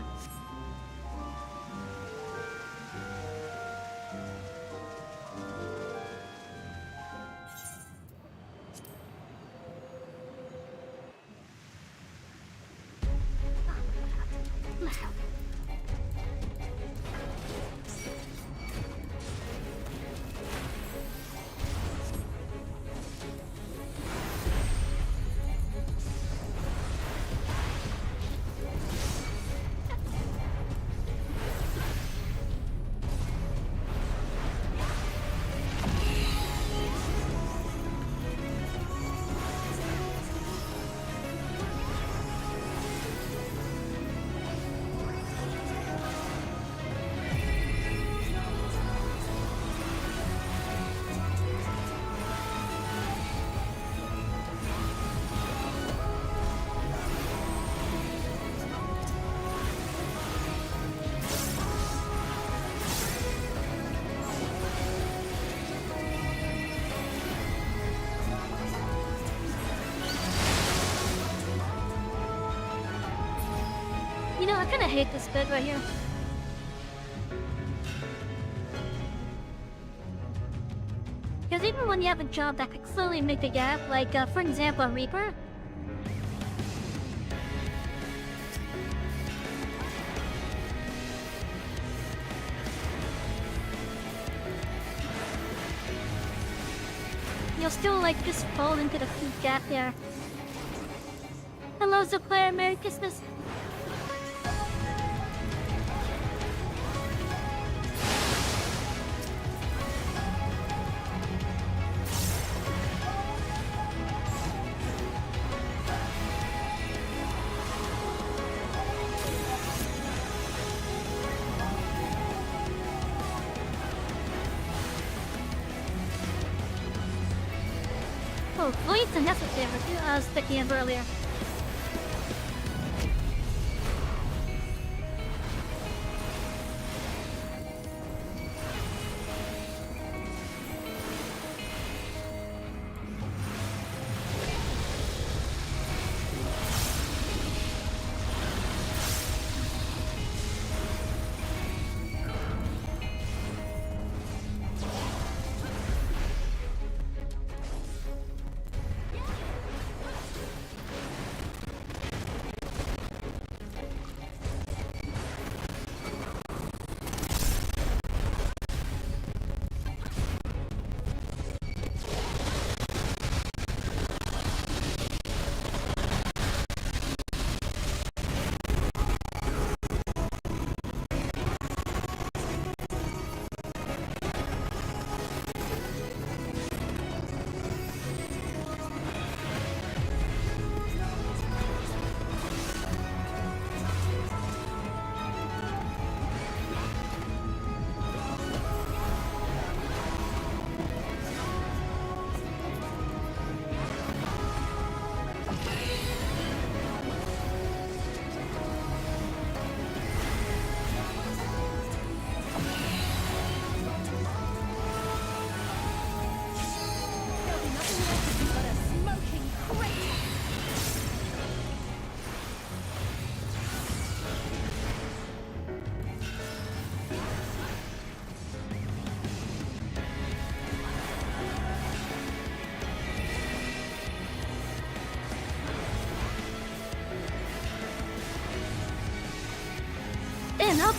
You know, I kinda hate this bit right here. Because even when you have a job that could clearly make the gap, like, for example, a Reaper, you'll still, like, just fall into the gap there. Hello, Zuplayer, Merry Christmas. Oh, fleets are necessary, I was thinking of earlier.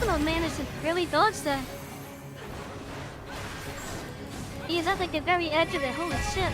also managed to really dodge that. He is at like the very edge of it, holy shit.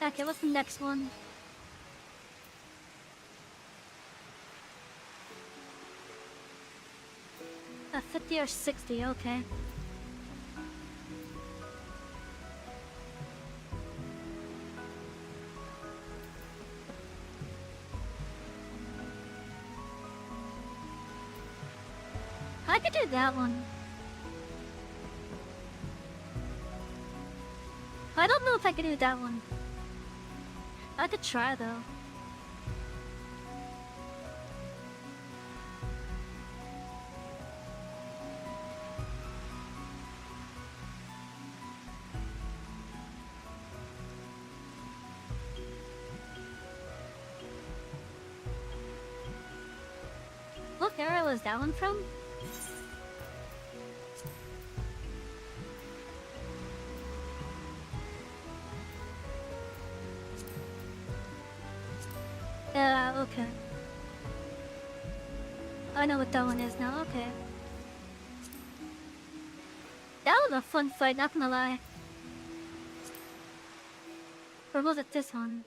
Okay, what's the next one? 50 or 60, okay. I could do that one. I don't know if I could do that one. I could try though. What era was that one from? Okay. I know what that one is now, okay. That was a fun fight, not gonna lie. Or was it this one?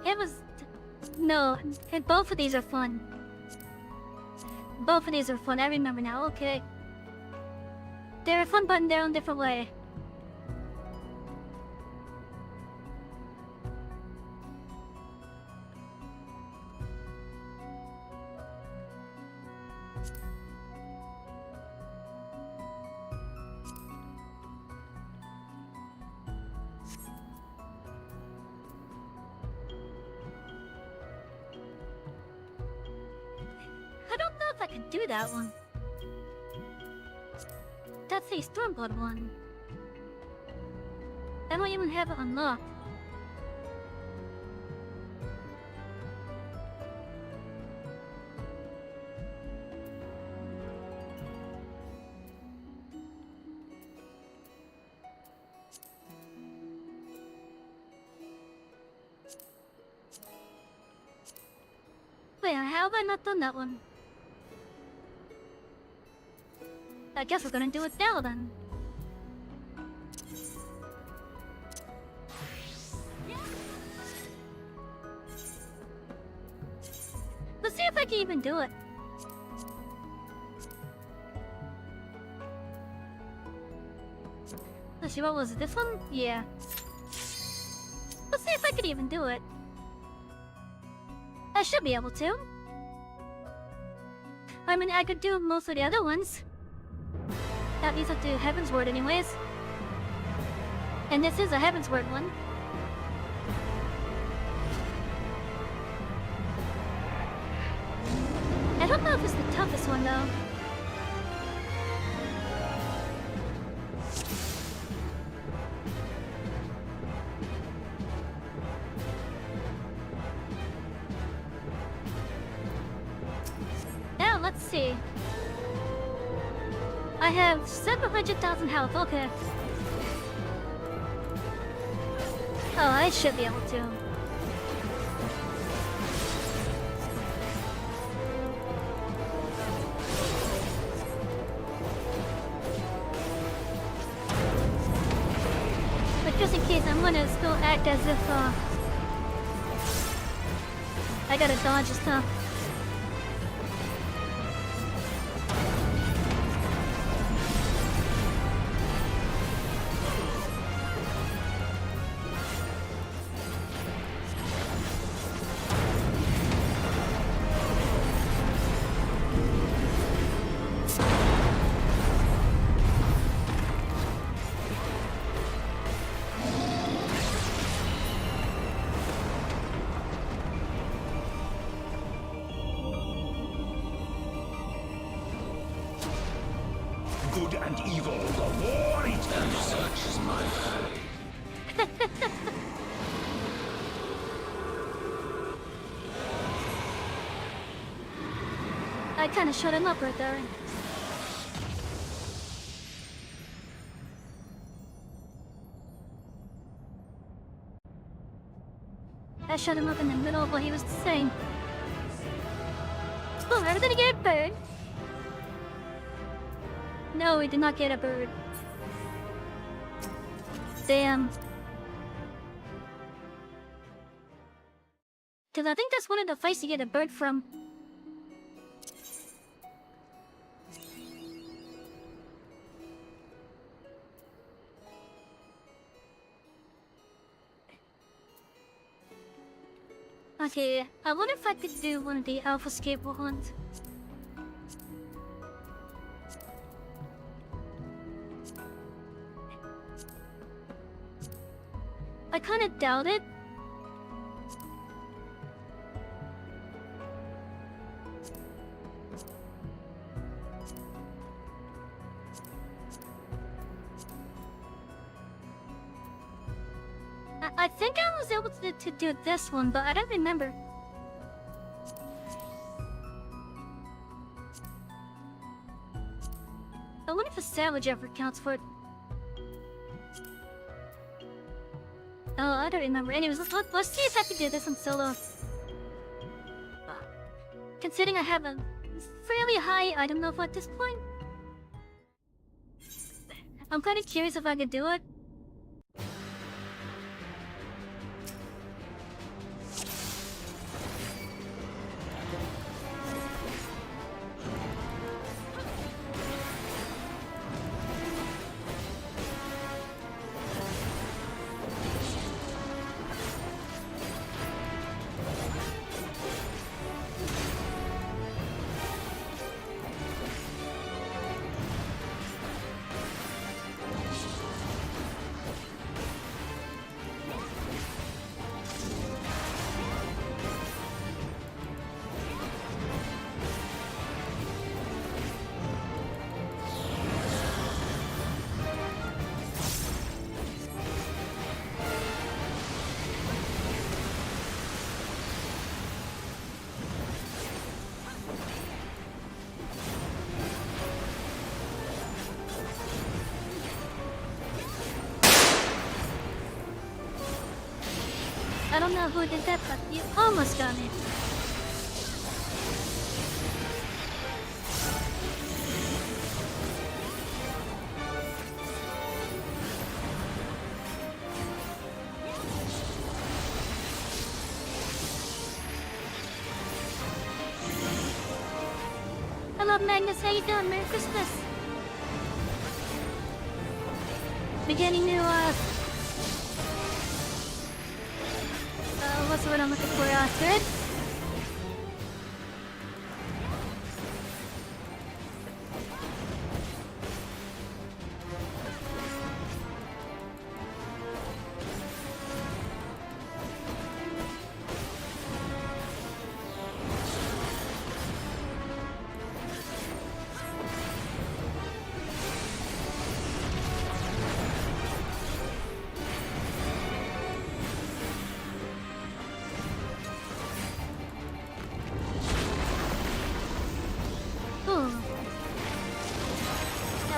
It was... No, both of these are fun. Both of these are fun, I remember now, okay. They're fun but in their own different way. I don't know if I can do that one. That's a Stormblood one. I don't even have it unlocked. Wait, how have I not done that one? I guess we're gonna do it now then. Let's see if I can even do it. Let's see, what was it? This one? Yeah. Let's see if I can even do it. I should be able to. I mean, I could do most of the other ones. That leads up to Heaven's Word anyways. And this is a Heaven's Word one. I don't know if it's the toughest one though. Now let's see. I have 700,000 health, okay. Oh, I should be able to. But just in case, I'm gonna still act as if, I gotta dodge stuff. good and evil, the war eaters. Such is my fate. I kinda shut him up right there. I shut him up in the middle of what he was saying. Oh, how did he get a bird? No, he did not get a bird. Damn. Cause I think that's one of the fights you get a bird from. Okay, I wonder if I could do one of the alpha skateboard ones. I kinda doubt it. I think I was able to do this one, but I don't remember. I wonder if a savage ever counts for it. Oh, I don't remember. Anyways, let's see if I can do this in solo. Considering I have a fairly high item level at this point, I'm kind of curious if I could do it. I don't know who did that, but you almost got me. Hello, Magnus. How you doing? Merry Christmas. Beginning new, what's the word I'm looking for? Thread?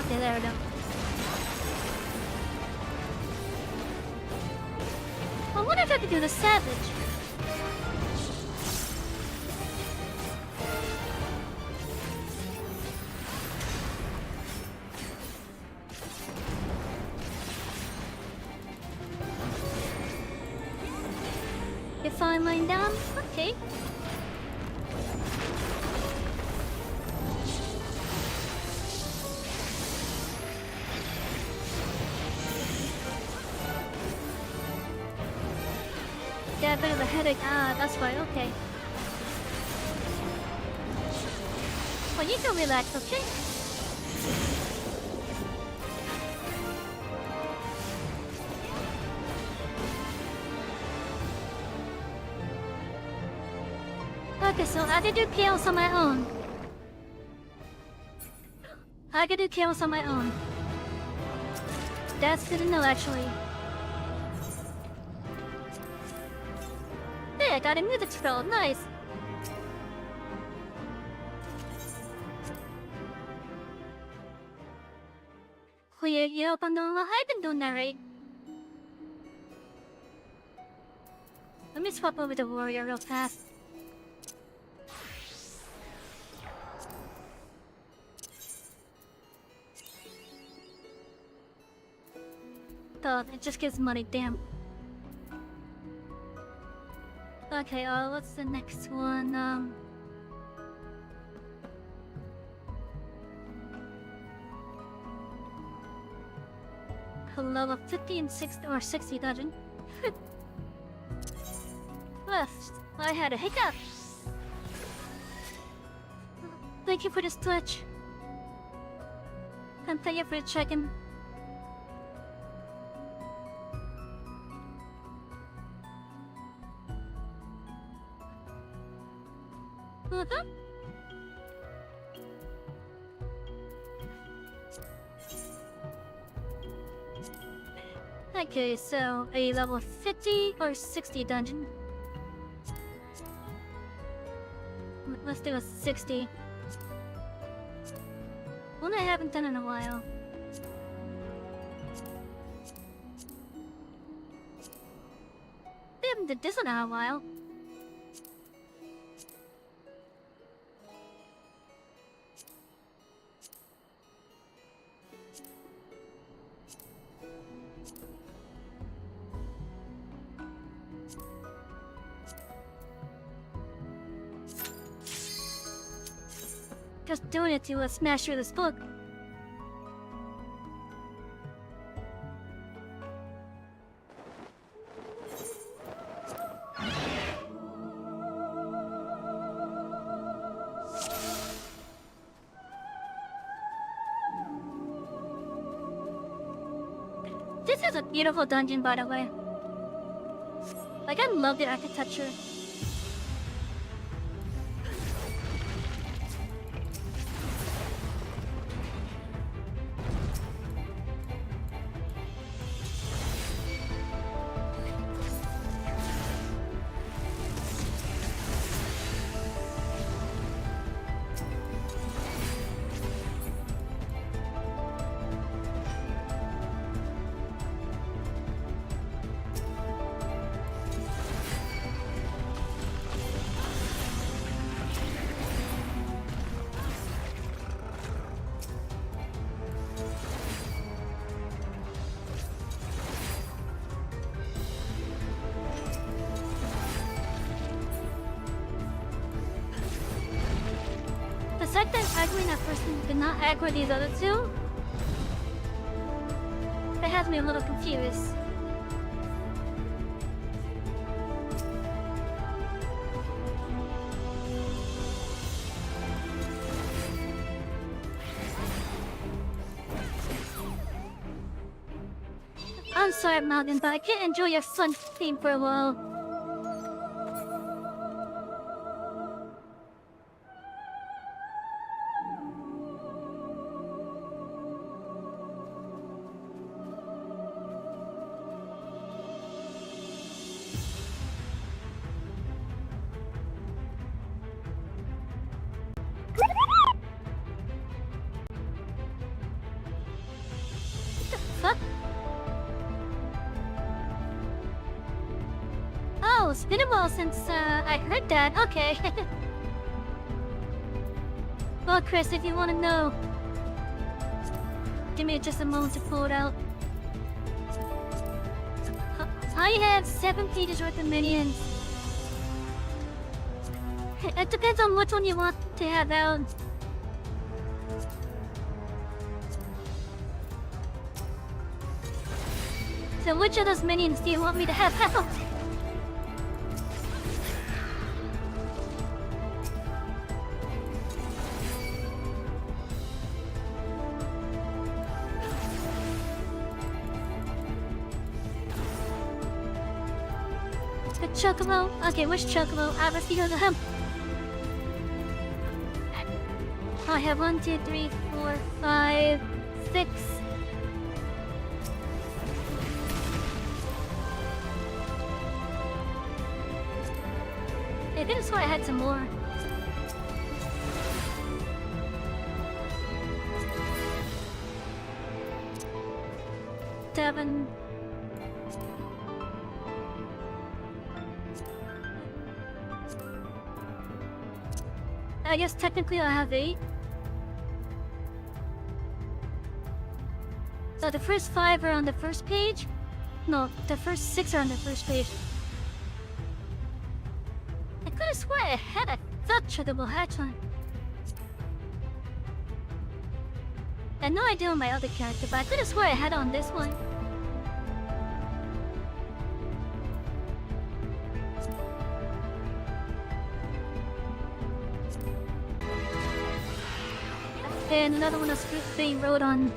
Okay, there we go. I wonder if I could do the savage. If I'm lying down, okay. Get a bit of a headache. Ah, that's why, okay. Well, you can relax, okay? Okay, so I can do chaos on my own. I can do chaos on my own. That's good to know, actually. Hey, I got a music scroll. Nice. Clear you up on the I've been doing that right. Let me swap over the warrior real fast. Though it just gives money, damn. Okay, what's the next one? Level 50 and 60 or 60 dungeon. Left. I had a hiccup. Thank you for this touch. And thank you for checking. Okay, so a level 50 or 60 dungeon. Let's do a 60. One I haven't done in a while. I haven't did this in a while. Just doing it to smash through this book. This is a beautiful dungeon, by the way. Like, I love the architecture. The fact that aggroing that person did not aggro these other two, that has me a little confused. I'm sorry, Malcolm, but I can't enjoy your fun theme for a while. What? Oh, it's been a while since I heard that. Okay. Well, Chris, if you want to know, give me just a moment to pull it out. I have 7 pages worth of minions. It depends on which one you want to have out. So which of those minions do you want me to have out? The Chocobo? Okay, which Chocobo? Let's go to him. I have 1, 2, 3, 4, 5, 6. I could have sworn I had some more. Seven. I guess technically I have 8. So the first 5 are on the first page? No, the first 6 are on the first page. I could have sworn I had such a double hatch on. I had no idea on my other character, but I could have sworn I had on this one. And another one was being rode on.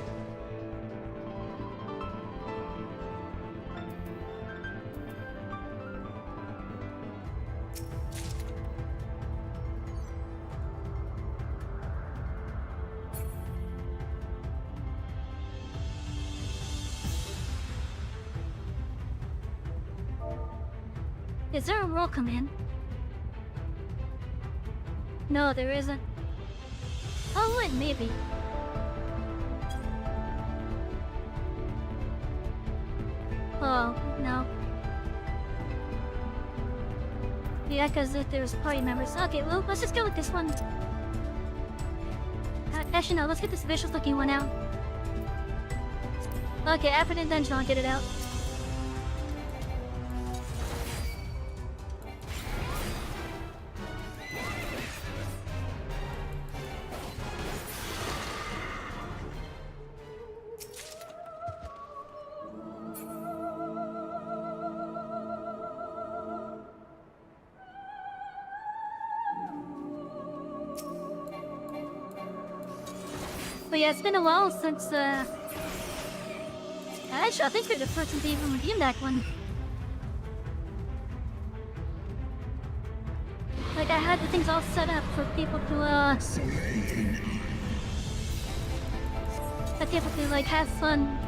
Is there a roll command? No, there isn't. Oh, wait, maybe. Oh, no. Yeah, because there's party members. Okay, well, let's just go with this one. Actually, no, let's get this vicious looking one out. Okay, after the dungeon, I'll get it out. But yeah, it's been a while since, actually, I think you're the first one to even redeem that one. Like, I had the things all set up for people to, like, have fun.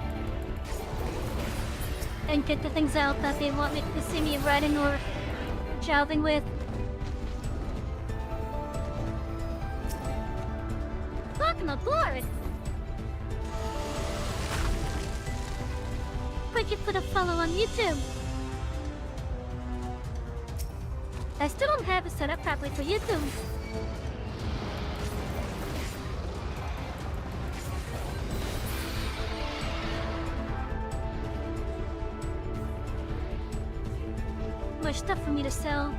And get the things out that they want me to see me writing or jousting with. Fucking aboard! Quick, you put a follow on YouTube. I still don't have it set up properly for YouTube. Much stuff for me to sell.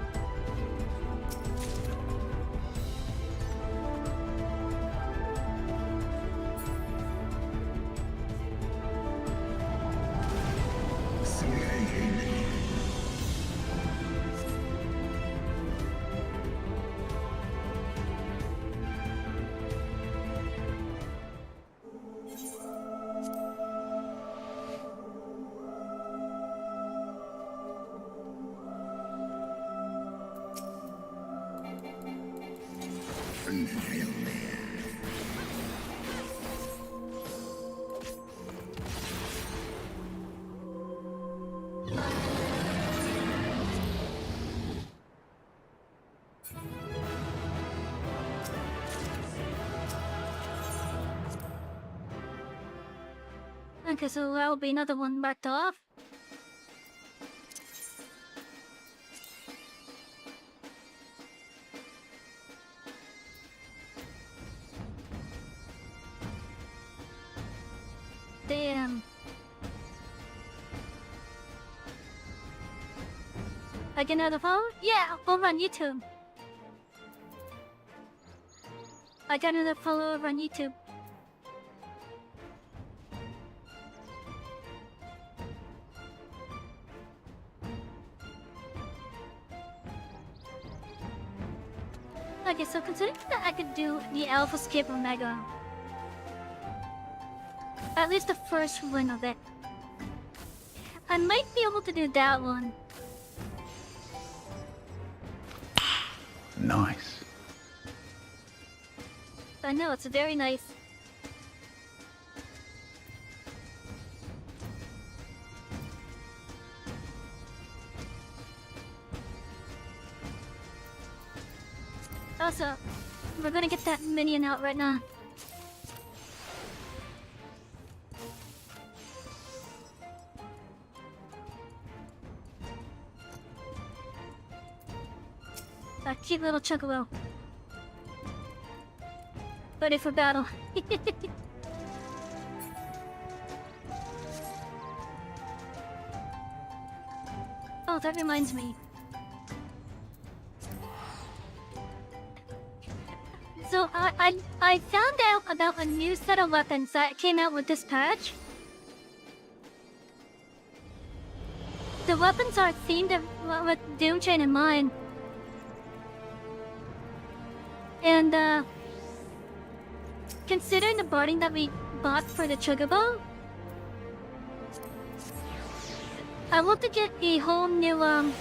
Okay, so that will be another one marked off. Damn. I get another phone? Yeah, over on YouTube. I got another follow over on YouTube. Okay, so considering that I could do the Alpha Skip Omega. At least the first one of it. I might be able to do that one. Nice. I know, it's very nice. Also, we're gonna get that minion out right now. That cute little chocobo. Ready for battle. Oh, that reminds me. So I found out about a new set of weapons that came out with this patch. The weapons are themed with Doomchain in mind. And considering the barding that we bought for the Chocobo, I want to get a whole new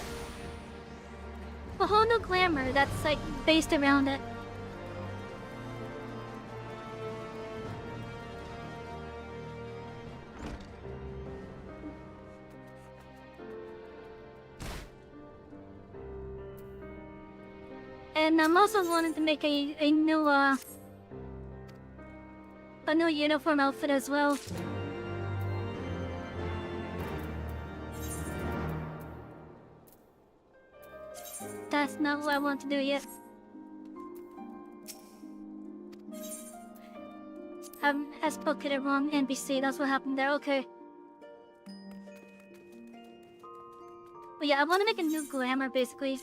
glamour that's like based around it. And I'm also wanting to make a new uniform outfit as well. That's not what I want to do yet. I spoke to the wrong NPC, that's what happened there, okay. But yeah, I want to make a new glamour, basically.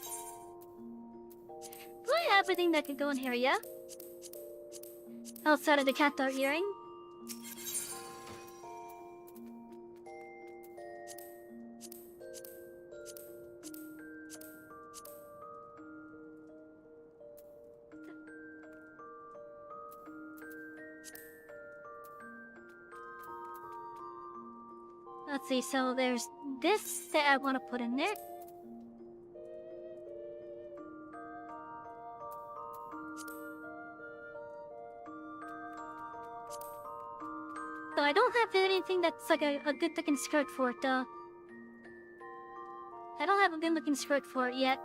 Do I have everything that could go in here, yeah? Outside of the cat dart earring? Let's see, so there's this that I want to put in there. So I don't have anything that's like a good looking skirt for it though. I don't have a good looking skirt for it yet.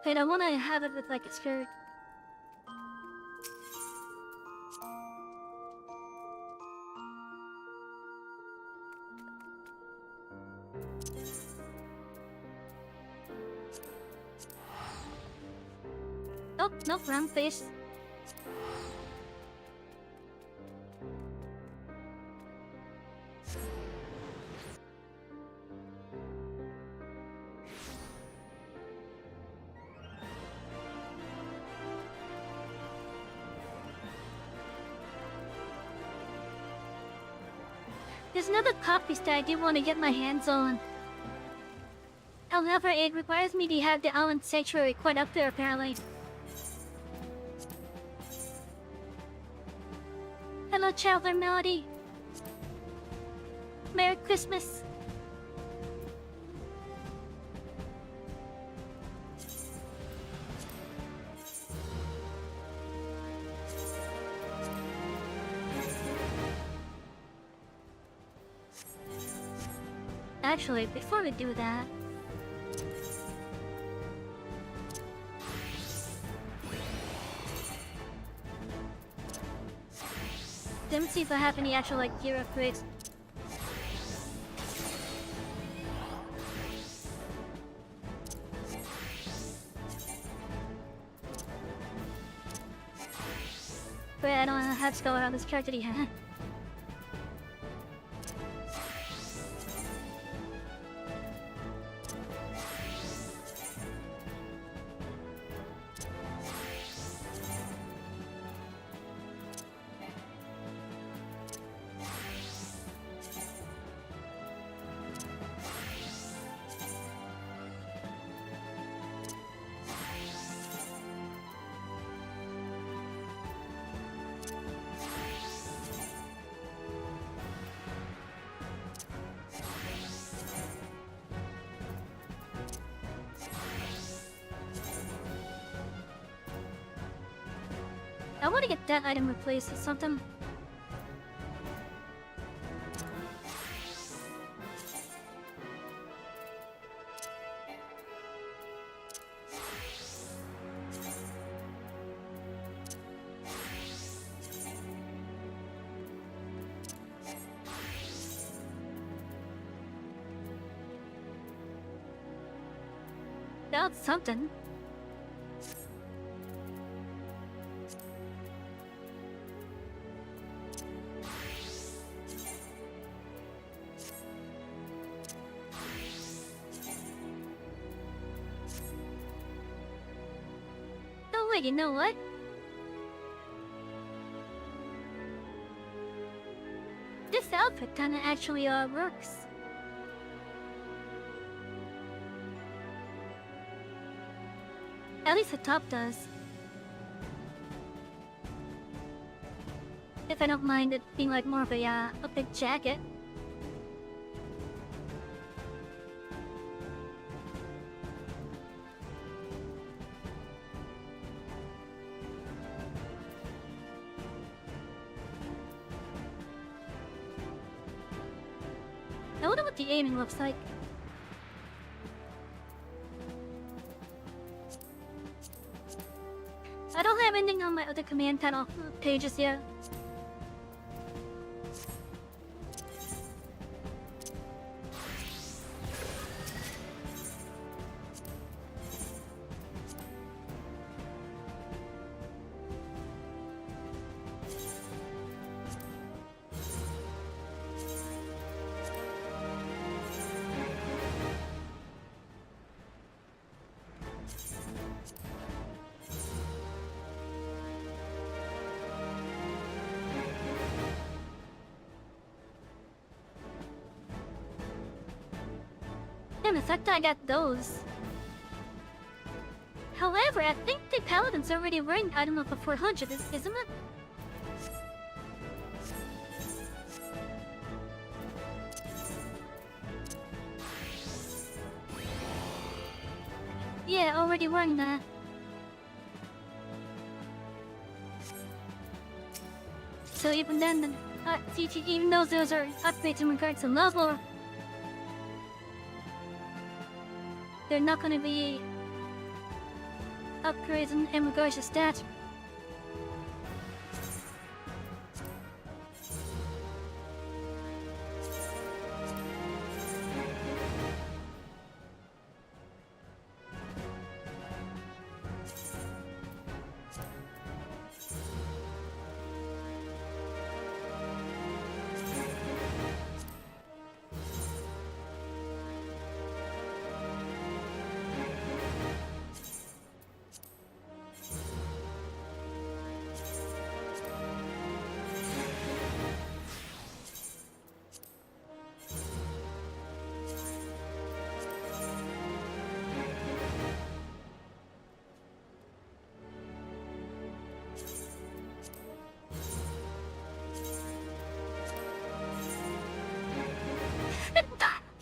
Wait, I want to have it with like a skirt. Nope, nope, wrong face. There's another copy that I do want to get my hands on. However, it requires me to have the Island Sanctuary quite up there, apparently. Hello, Traveler Melody. Merry Christmas. Actually, before we do that... Let me see if I have any actual, like, gear upgrades. But I don't have to go around this character yet. I want to get that item replaced with something. That's something. Oh wait, you know what? This outfit kinda actually works. At least the top does. If I don't mind it being like more of a big jacket. I wonder what the aiming looks like. I don't have anything on my other command panel pages yet. In fact, I got those. However, I think the paladin's already wearing item of the 400, isn't it? Yeah, already wearing that. So even then, even though those are upgrades in regards to level, they're not gonna be upgrades in regards to stats.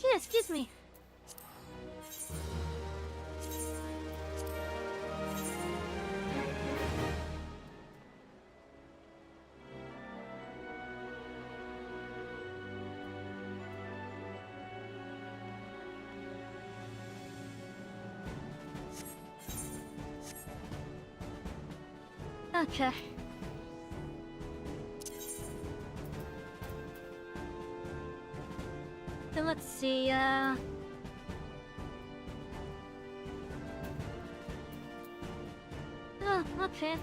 Yeah, excuse me. Okay. So let's see, oh, okay.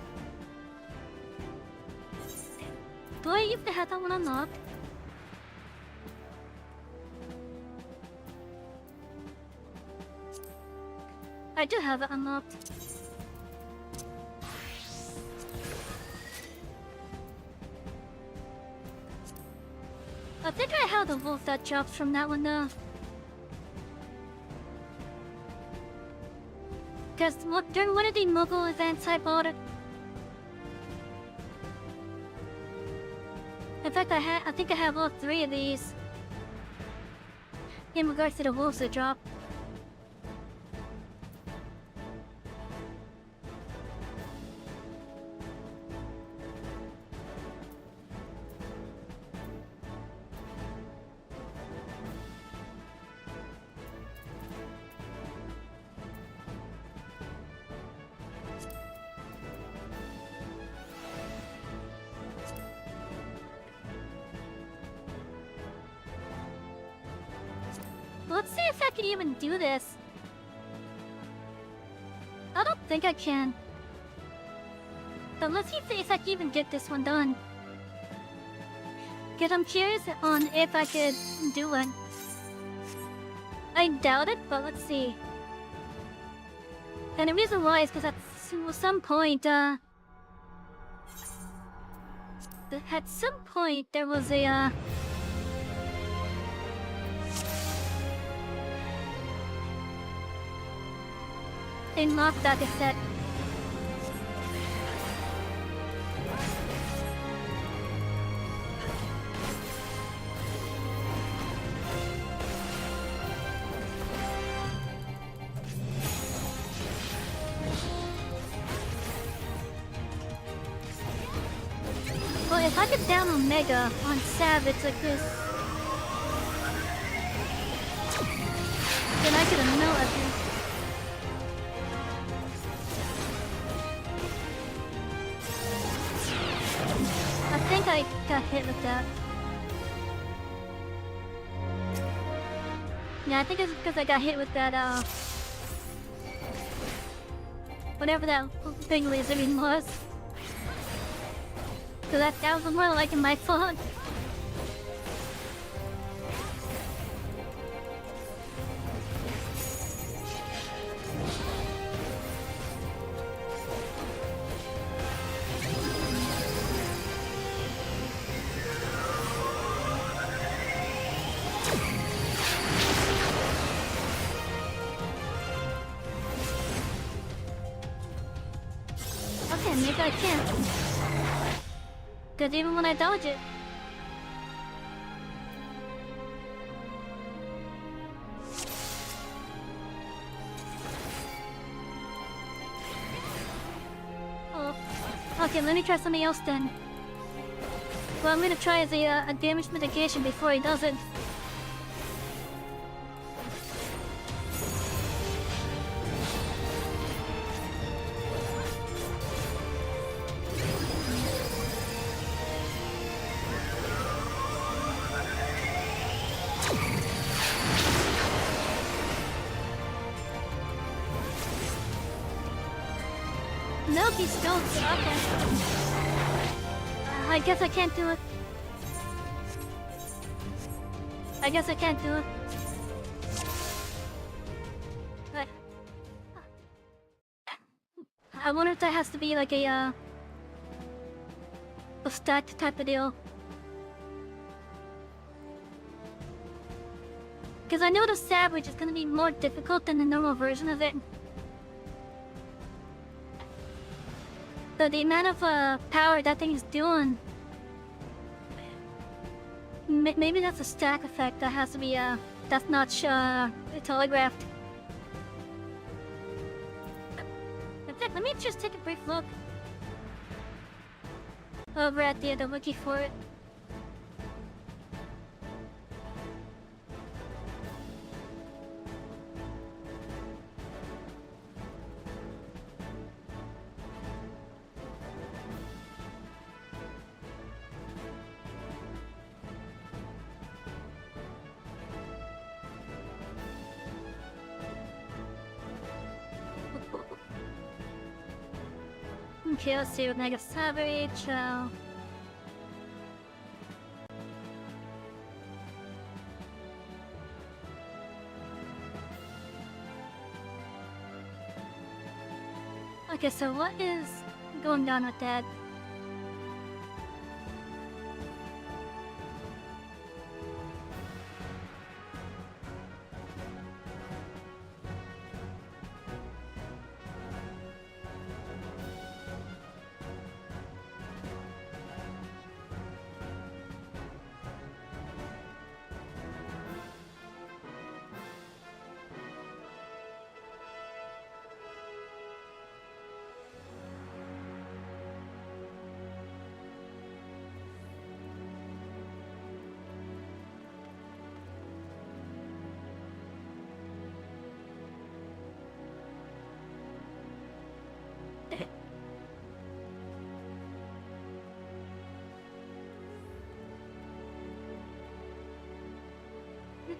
Do I even have that one unlocked? I do have it unlocked. I think I have the wolf that drops from that one though. Because during one of the Mogul events I bought it. In fact, I think I have all 3 of these. In regards to the wolves that drop. let's see if I can even do this. I don't think I can. But let's see if I can even get this one done. Because I'm curious on if I could do it. I doubt it, but let's see. And the reason why is because at some point, at some point there was a, they locked that cassette. Well, if I could down Omega on Savage like this, then I could annul everything. I think I got hit with that. Yeah, I think it's because I got hit with that, whatever that big laser was. So that was more like my fault. Okay, maybe I can't. Because even when I dodge it, oh, okay, let me try something else then. Well, I'm gonna try as a damage mitigation before he does it. Nope, he's still okay. I guess I can't do it. I guess I can't do it. But I wonder if that has to be like a stacked type of deal. Because I know the Savage is gonna be more difficult than the normal version of it. So the amount of power that thing is doing, maybe that's a stack effect that has to be that's not telegraphed. In fact, let me just take a brief look over at the wiki for it. Okay, let's see what Mega Savage. Okay, so what is going down with that?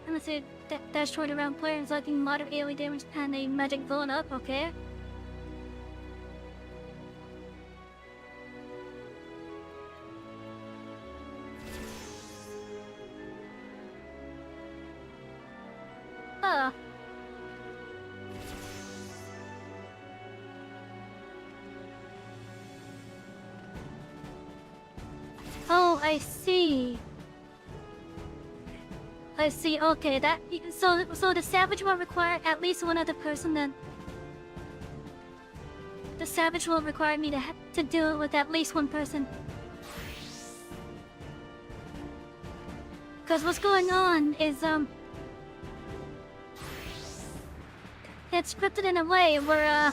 Let's see. Dash around players lacking moderate AoE damage and a magic blown up, okay? Oh, I see. I see. Okay, so the savage will require at least one other person then. The savage will require me to deal it with at least one person. Cause what's going on is it's scripted in a way where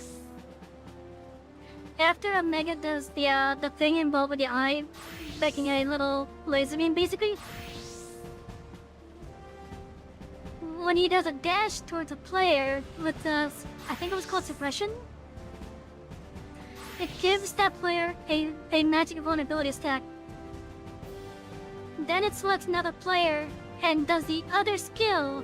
after Omega does the thing involved with the eye, making a little laser beam basically. When he does a dash towards a player with I think it was called suppression, it gives that player a magic vulnerability stack. Then it selects another player and does the other skill,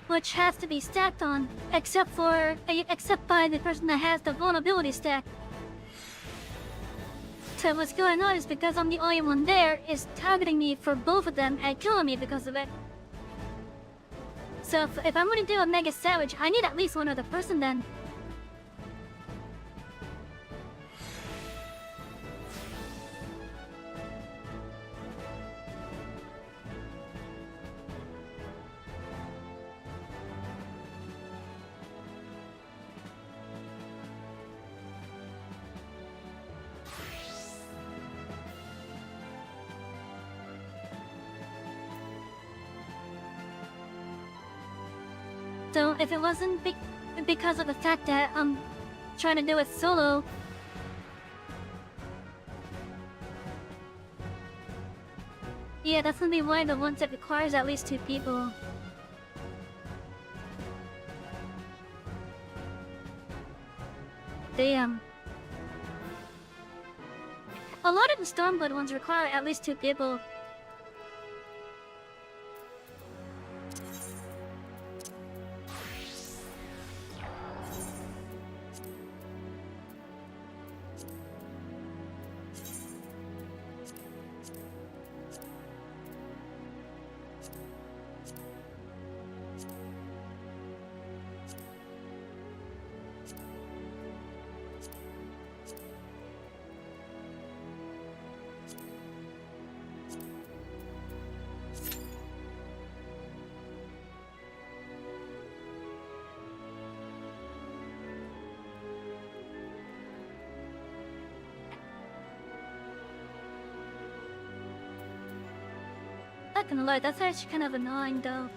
which has to be stacked on, except by the person that has the vulnerability stack. So what's going on is because I'm the only one there, is targeting me for both of them and killing me because of it. So if I'm gonna do a Mega Savage, I need at least one other person then. So if it wasn't because of the fact that I'm trying to do it solo, yeah, that's gonna be one of the ones that requires at least 2 people. Damn. A lot of the Stormblood ones require at least 2 people. Not gonna lie, that's actually kind of annoying though.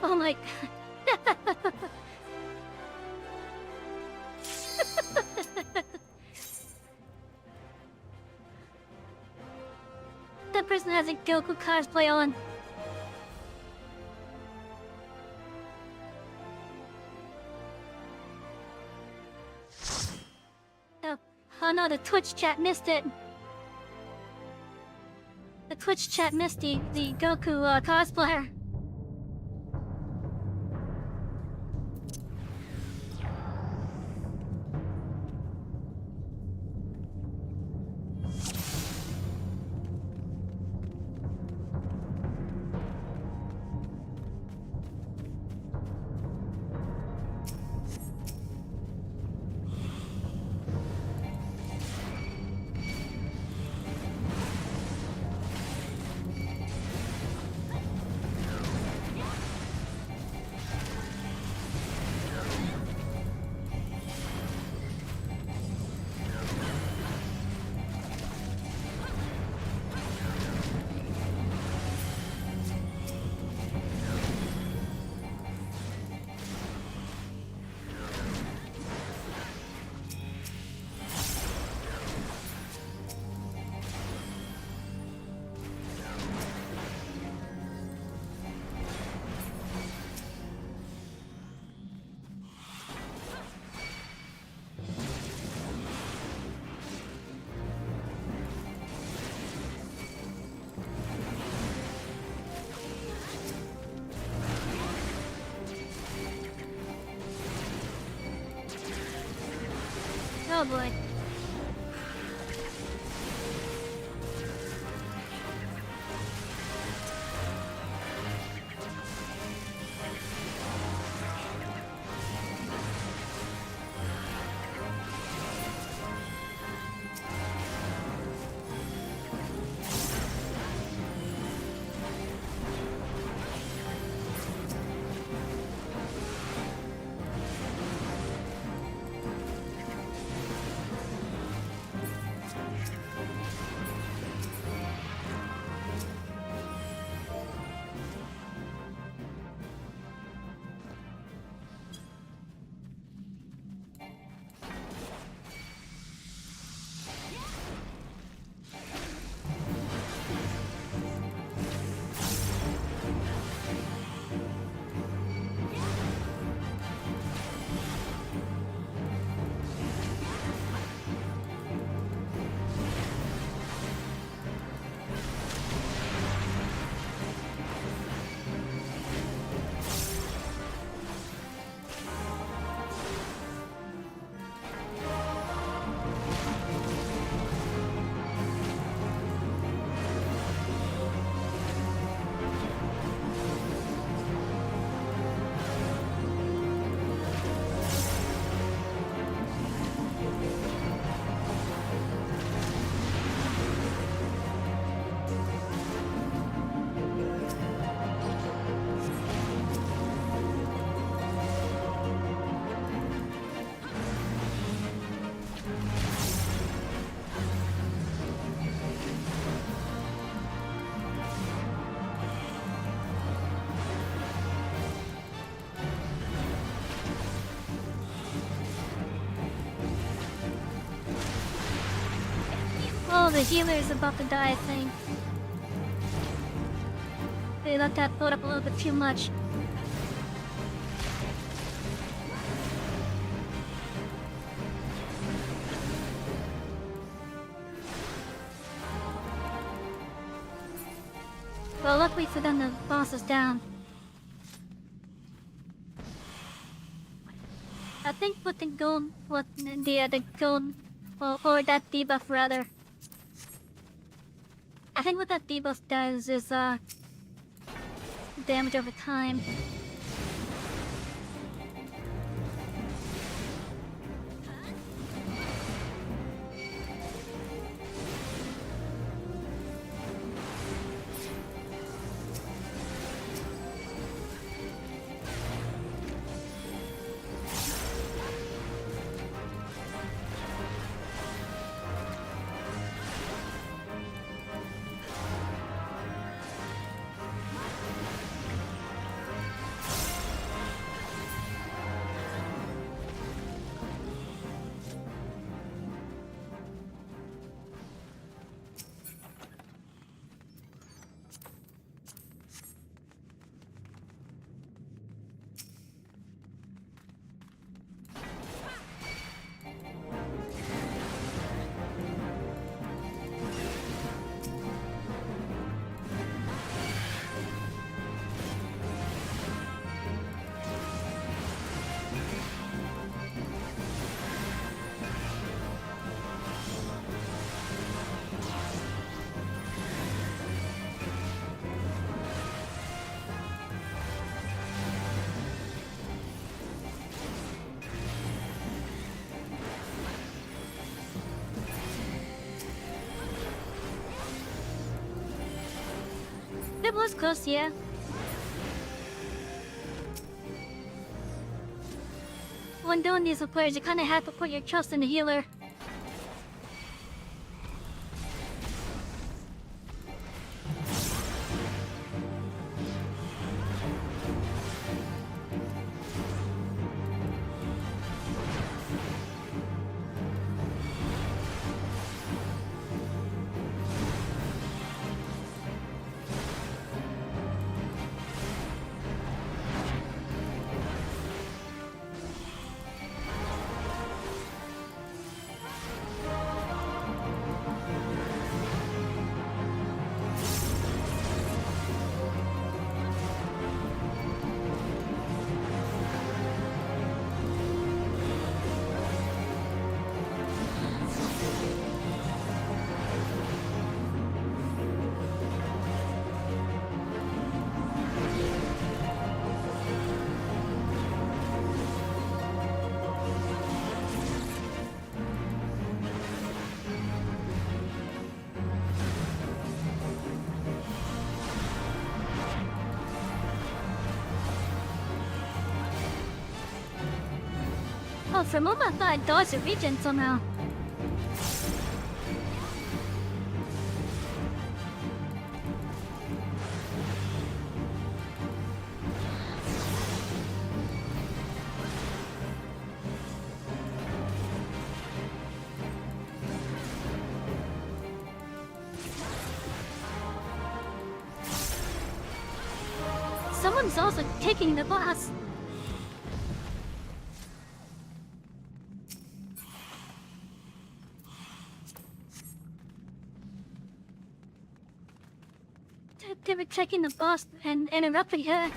Oh my god. That person has a Goku cosplay on. Oh no, the Twitch chat missed it. The Twitch chat missed the Goku cosplayer. Oh boy. Oh, the healer is about to die, I think. They let that load up a little bit too much. Well, luckily for them, the boss is down. I think with the gold, the gold, or that debuff rather. I think what that debuff does is damage over time. It was close, yeah. When doing these players, you kinda have to put your trust in the healer. Oh, for a moment I thought I dodged a regen somehow. Someone's also taking the bus. They were checking the bus and interrupting her.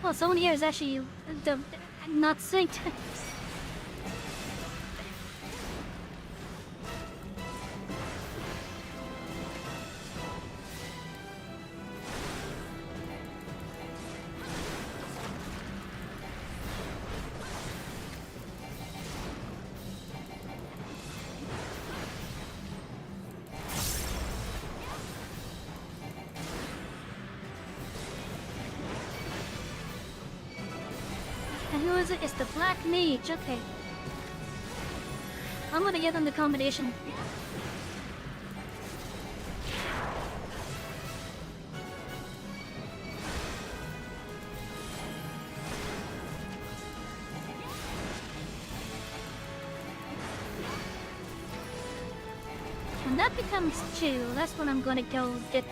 Well, someone here is actually not synced. And who is it? It's the Black Mage. Okay. I'm gonna give them the combination. When that becomes 2, that's when I'm gonna go get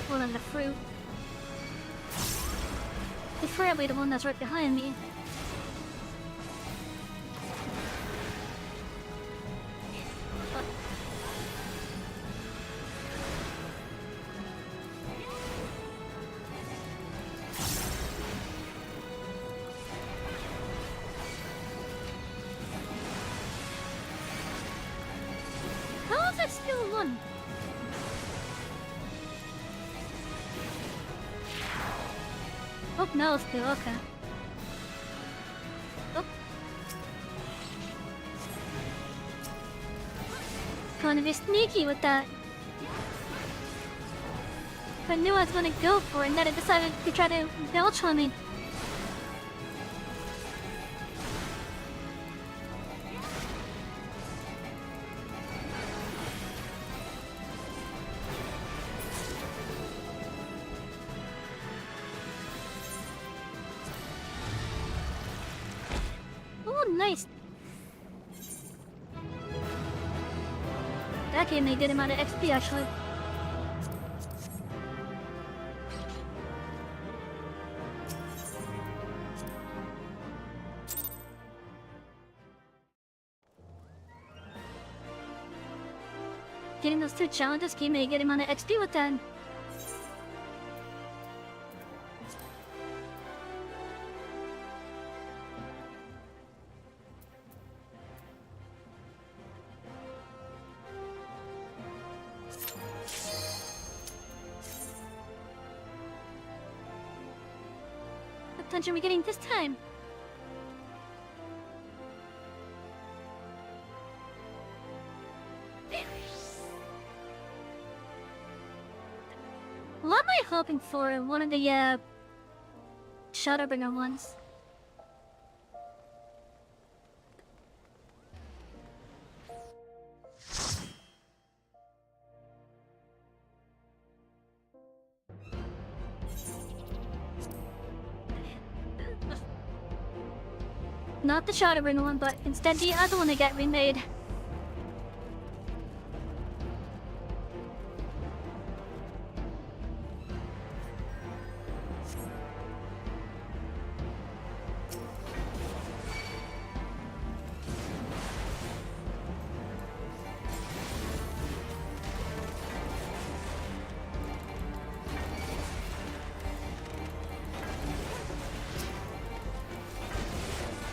one of the fruit. Preferably the one that's right behind me. No, still okay. Oh. Trying to be sneaky with that. I knew I was gonna go for it, and then I decided to try to belch on me. Oh, nice. That gave me a good amount of XP, actually. Getting those 2 challenges gave me a good amount of XP with that. What dungeon are we getting this time? What am I hoping for? One of the Shadowbringer ones. Not the Shadowbringer one, but instead the other one that got remade.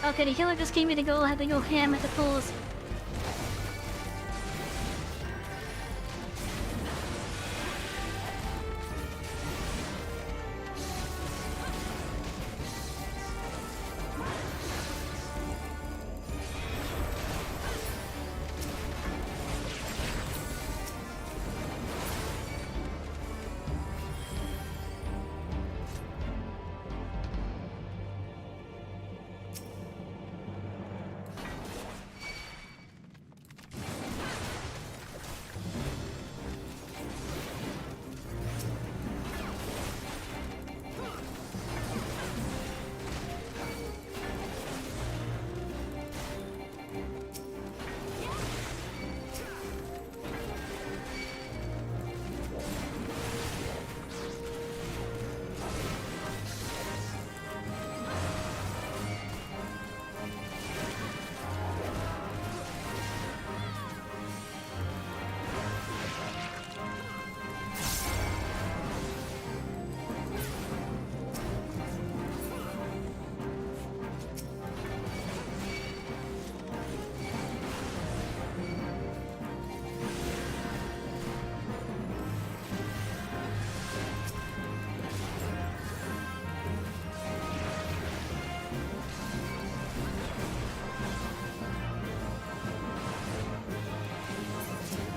Okay, the healer just gave me the goal. I have to go ham at the pools.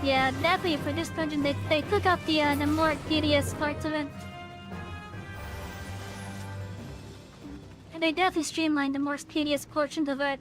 Yeah, definitely for this dungeon, they took out the more tedious parts of it. And they definitely streamlined the more tedious portions of it.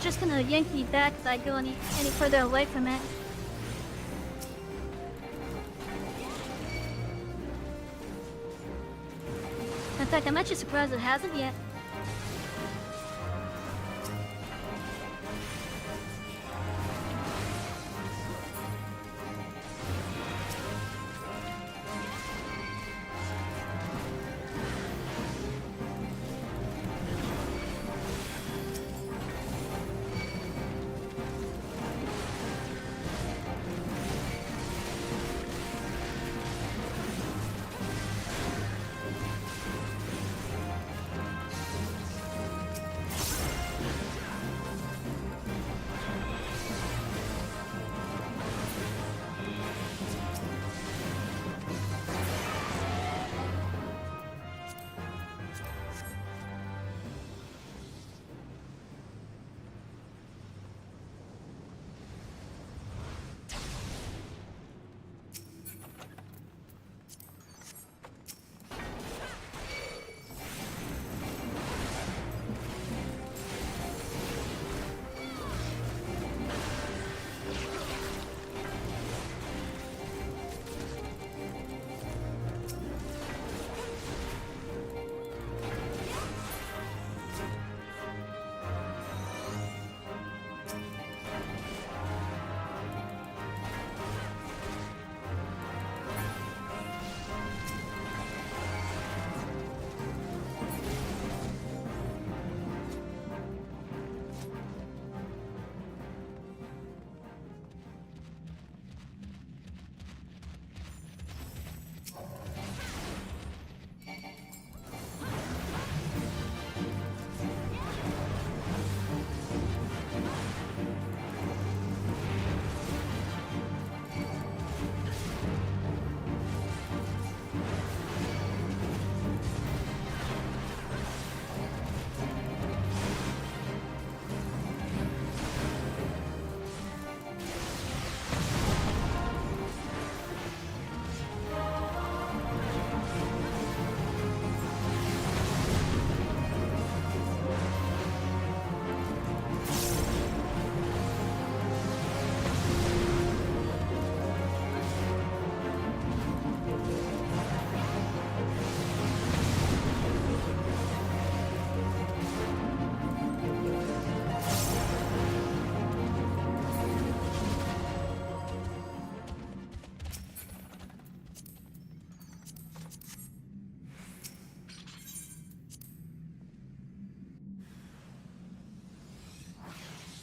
just gonna yank me back if I go any further away from it. In fact, I'm actually surprised it hasn't yet.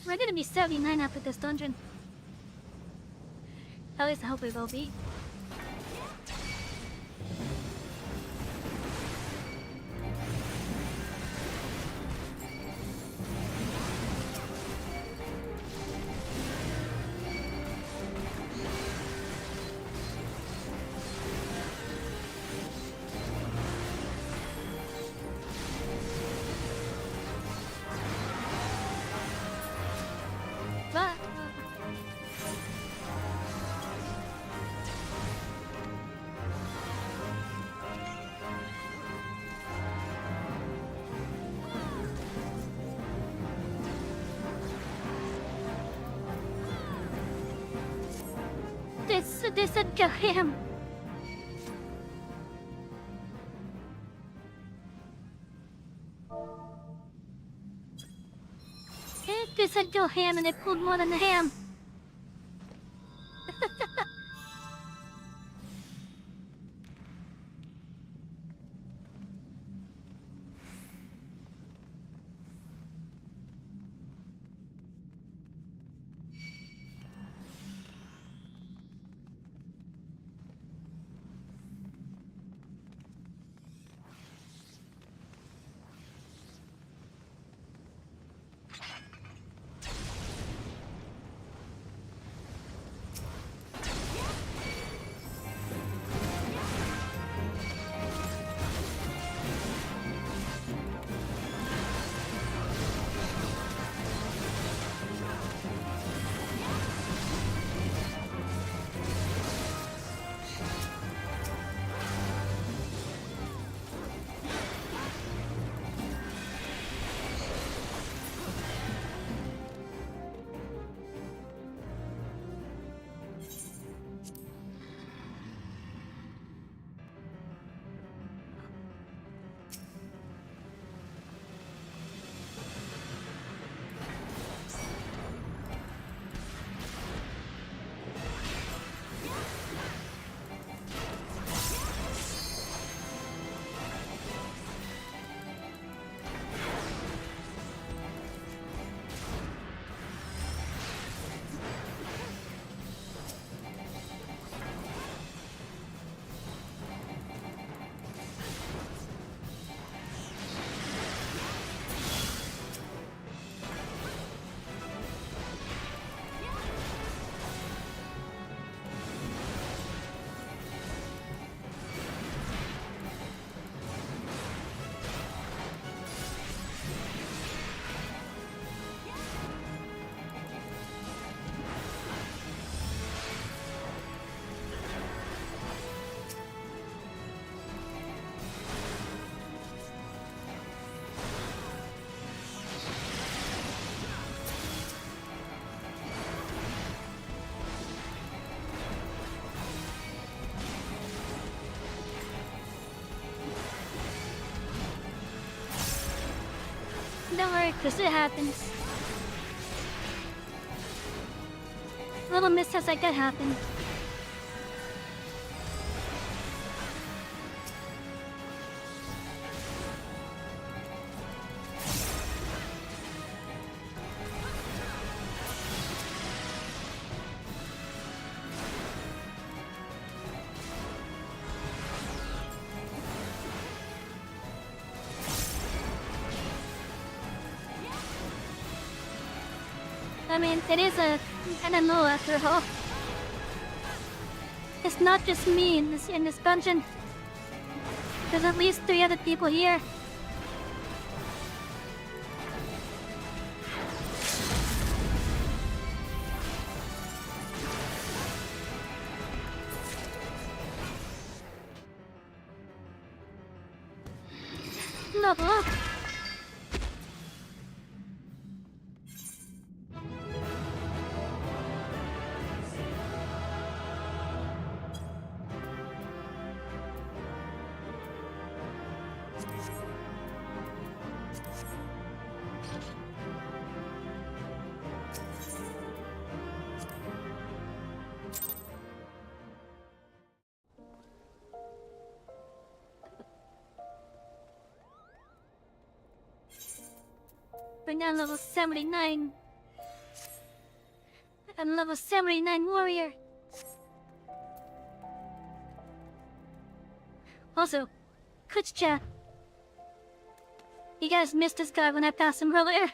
We're gonna be 79 after this dungeon. At least I hope we will be. But this said kill him. They said kill him and they pulled more than the ham. worry, because it happens. Little mishaps like that happen. I mean, it is a MMO after all. It's not just me in this dungeon. There's at least 3 other people here. Level up. We're now level 79. I'm level 79 warrior. Also, Kuchcha. You guys missed this guy when I passed him earlier.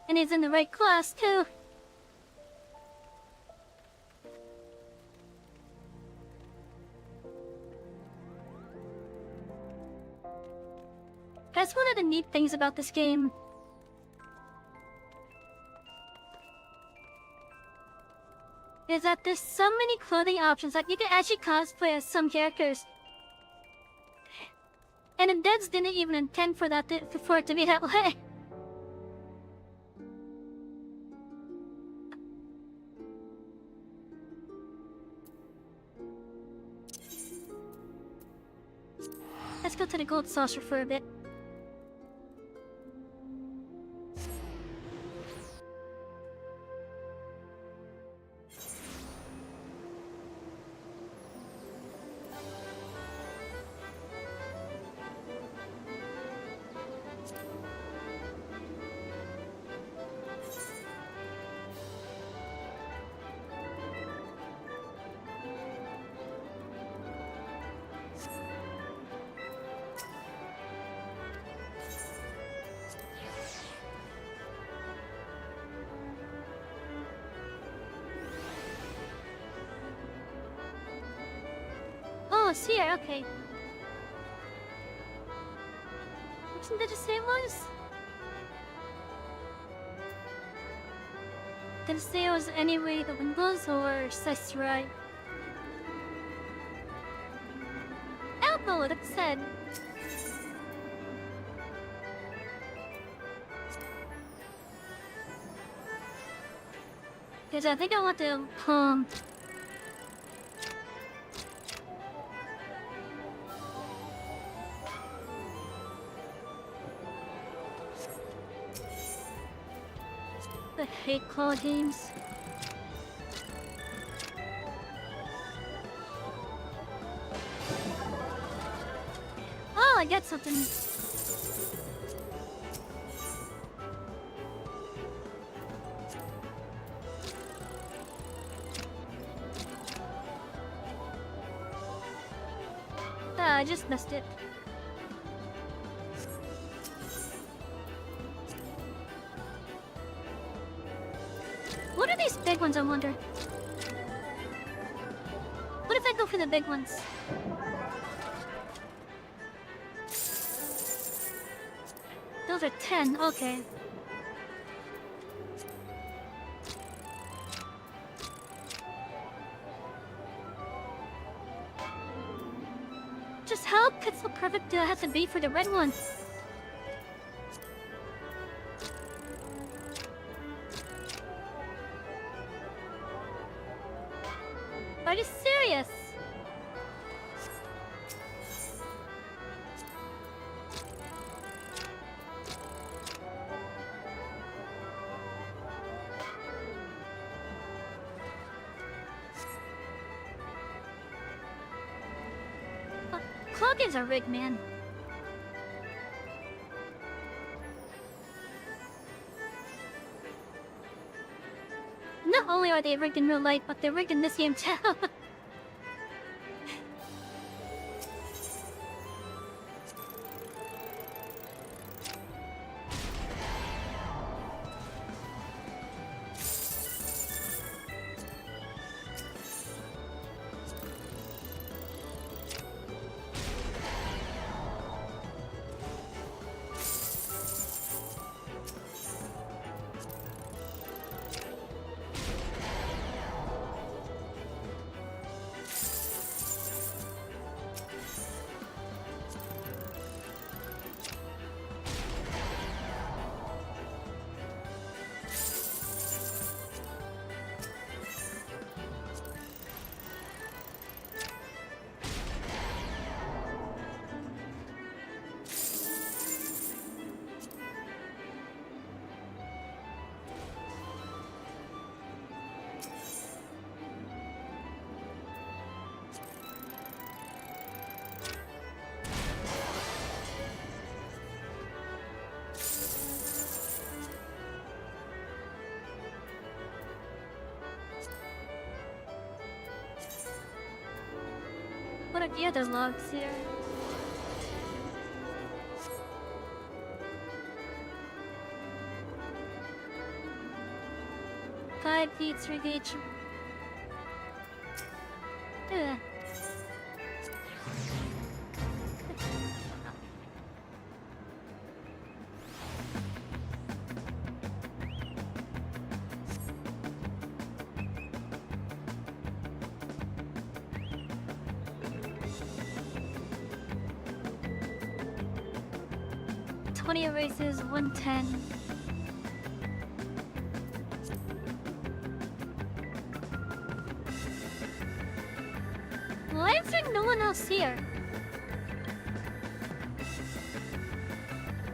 And he's in the right class too. That's one of the neat things about this game. Is that there's so many clothing options that you can actually cosplay as some characters. And the devs didn't even intend for for it to be that way. Let's go to the gold saucer for a bit. Oh, it's here, okay. Wasn't that the same ones? Did it say it was any way the wind blows, or is this right? Elbow, that said. Because I think I want to, I hate claw games. Oh, I get something. Ah, I just missed it. What are these big ones, I wonder? What if I go for the big ones? Those are 10, okay. Just how pixel perfect do I have to be for the red one? Claw games are rigged, man. Not only are they rigged in real life, but they're rigged in this game too. What are the other logs here? Five feet, 3 gauge. Ugh. Twenty erases, 110. Why is there no one else here?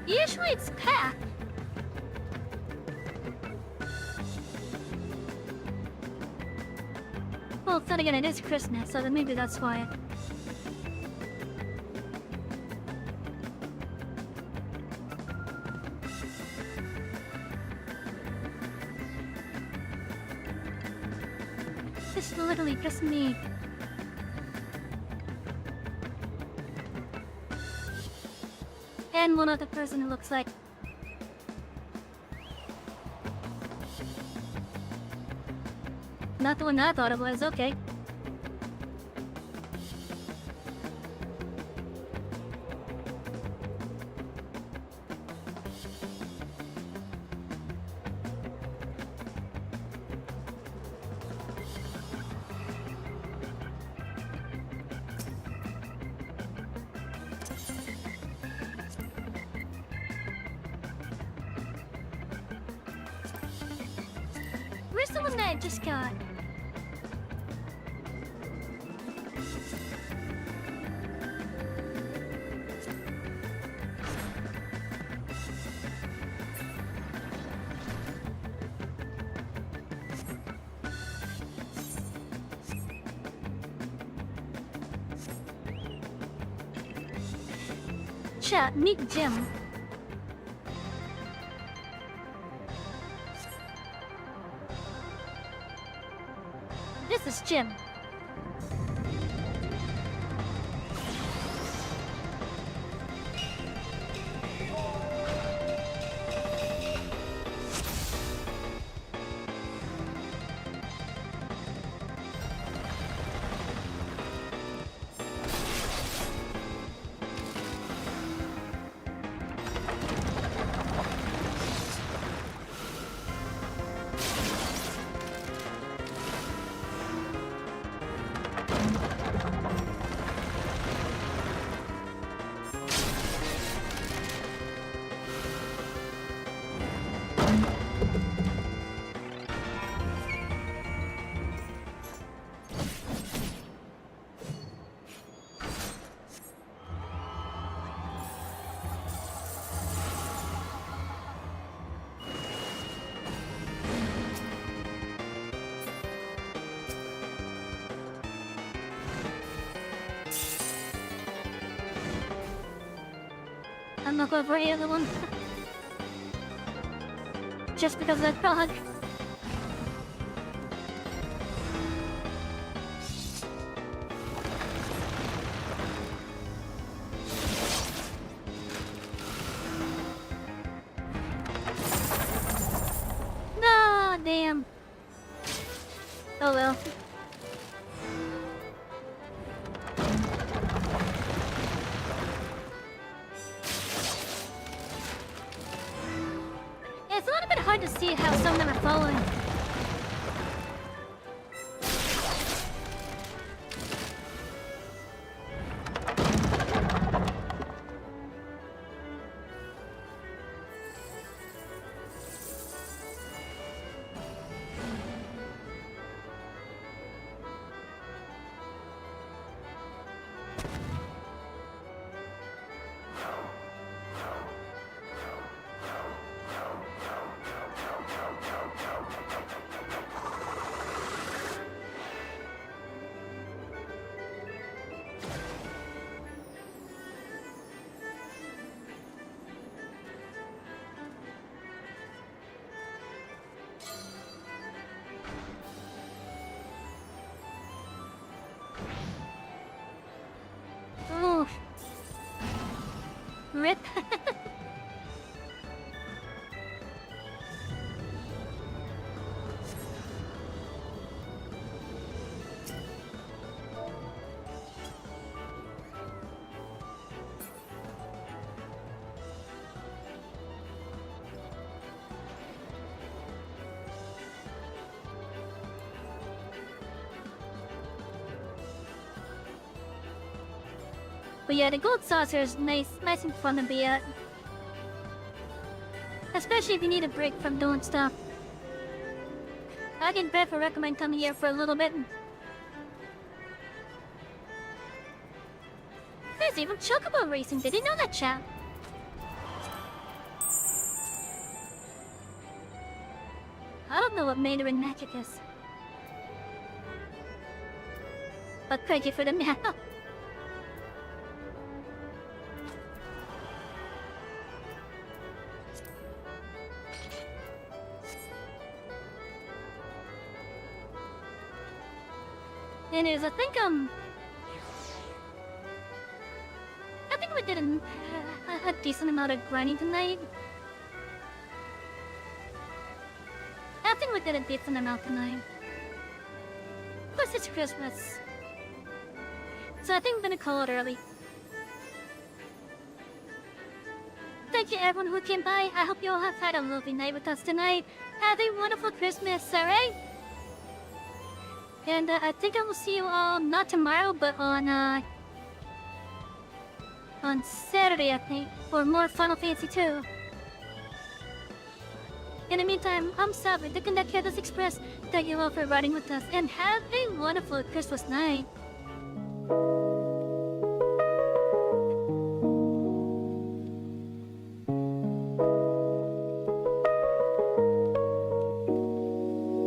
Usually it's packed. Well, then again, it is Christmas, so then maybe that's why. This is literally just me. And one other person who looks like... Not the one I thought it was, okay. Where's the one that I just got? Chat, meet Jim. This is Jim. I'm not going for any other one. Just because of that dog. No, damn. Oh well. It's a little bit hard to see how some of them are following. Ooh. Rip. But yeah, the gold saucer is nice and fun to be at. Especially if you need a break from doing stuff. I can definitely recommend coming here for a little bit. There's even chocobo racing, did you know that, chap? I don't know what Mandarin magic is. But thank you for the map. Anyways, I think we did a decent amount of grinding tonight. I think we did a decent amount tonight. Plus it's Christmas. So I think I'm gonna call it early. Thank you everyone who came by. I hope you all have had a lovely night with us tonight. Have a wonderful Christmas, alright? And I think I will see you all, not tomorrow, but on Saturday, I think, for more Final Fantasy 2. In the meantime, I'm Savy, the Conductor of Express. Thank you all for riding with us, and have a wonderful Christmas night.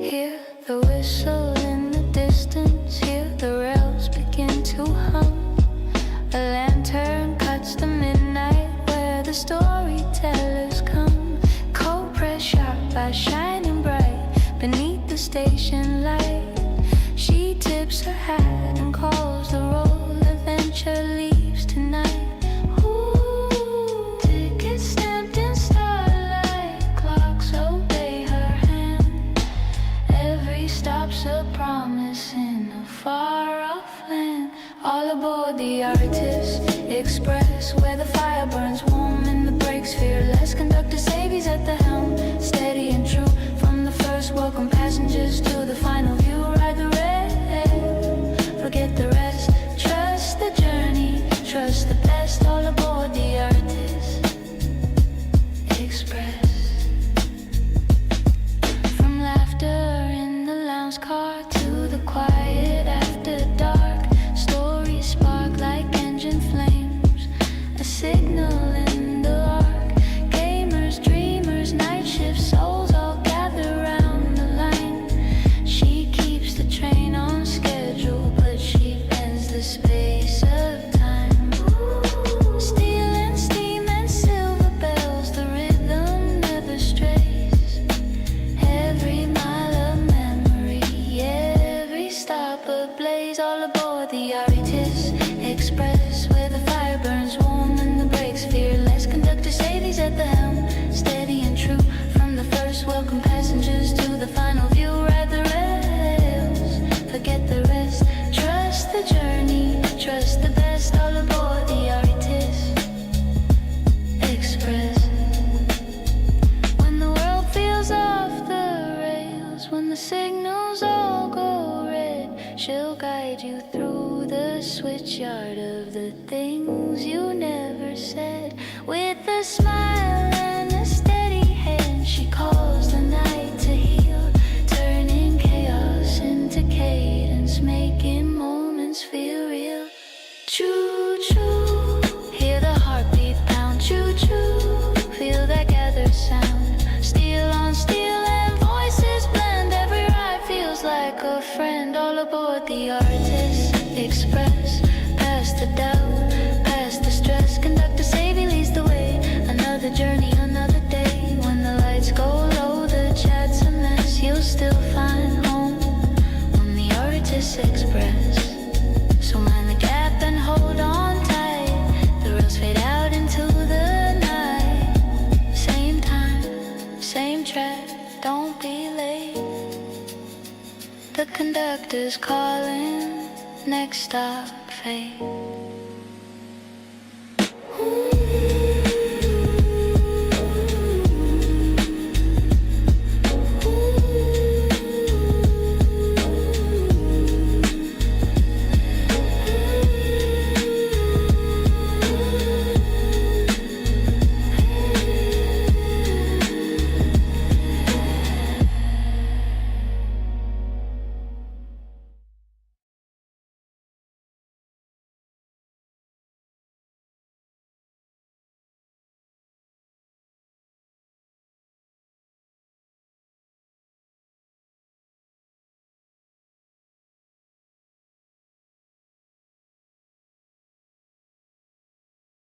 Hear the whistle in the distance, hear the rails begin to hum. A lantern cuts the midnight where the storytellers come. Cold press sharp by shining bright beneath the station light. She tips her hat and calls the roll. Adventure leaves tonight. Ooh, tickets stamped in starlight. Clocks obey her hand. Every stop's a promise in a far-off land. All aboard the Artist Express, where the fire burns warm and the brakes fearless. Conductor Savy's at the helm, steady and true. From the first welcome passengers to the final view. Ride the rail, forget the rest. Trust the journey, trust the best. All aboard the Artist Express. From laughter in the lounge car to the quiet after dark. Stories spark like engine flames, a signal in the dark. Gamers, dreamers, night shift souls all gather round the line. things you never said. With a smile and a steady hand, she calls the night to heal, turning chaos into cadence, making moments feel real. Choo choo, hear the heartbeat pound. Choo choo, feel that gathered sound. Steel on steel and voices blend. Every ride feels like a friend. All aboard the Artist Express. Past the doubt, past the stress. Conductor Savy leads the way. Another journey, another day. When the lights go low, the chat's a mess. You'll still find home on the Artist Express. So mind the gap and hold on tight. The rails fade out into the night. Same time, same track, don't be late. The conductor's calling, next stop, fate.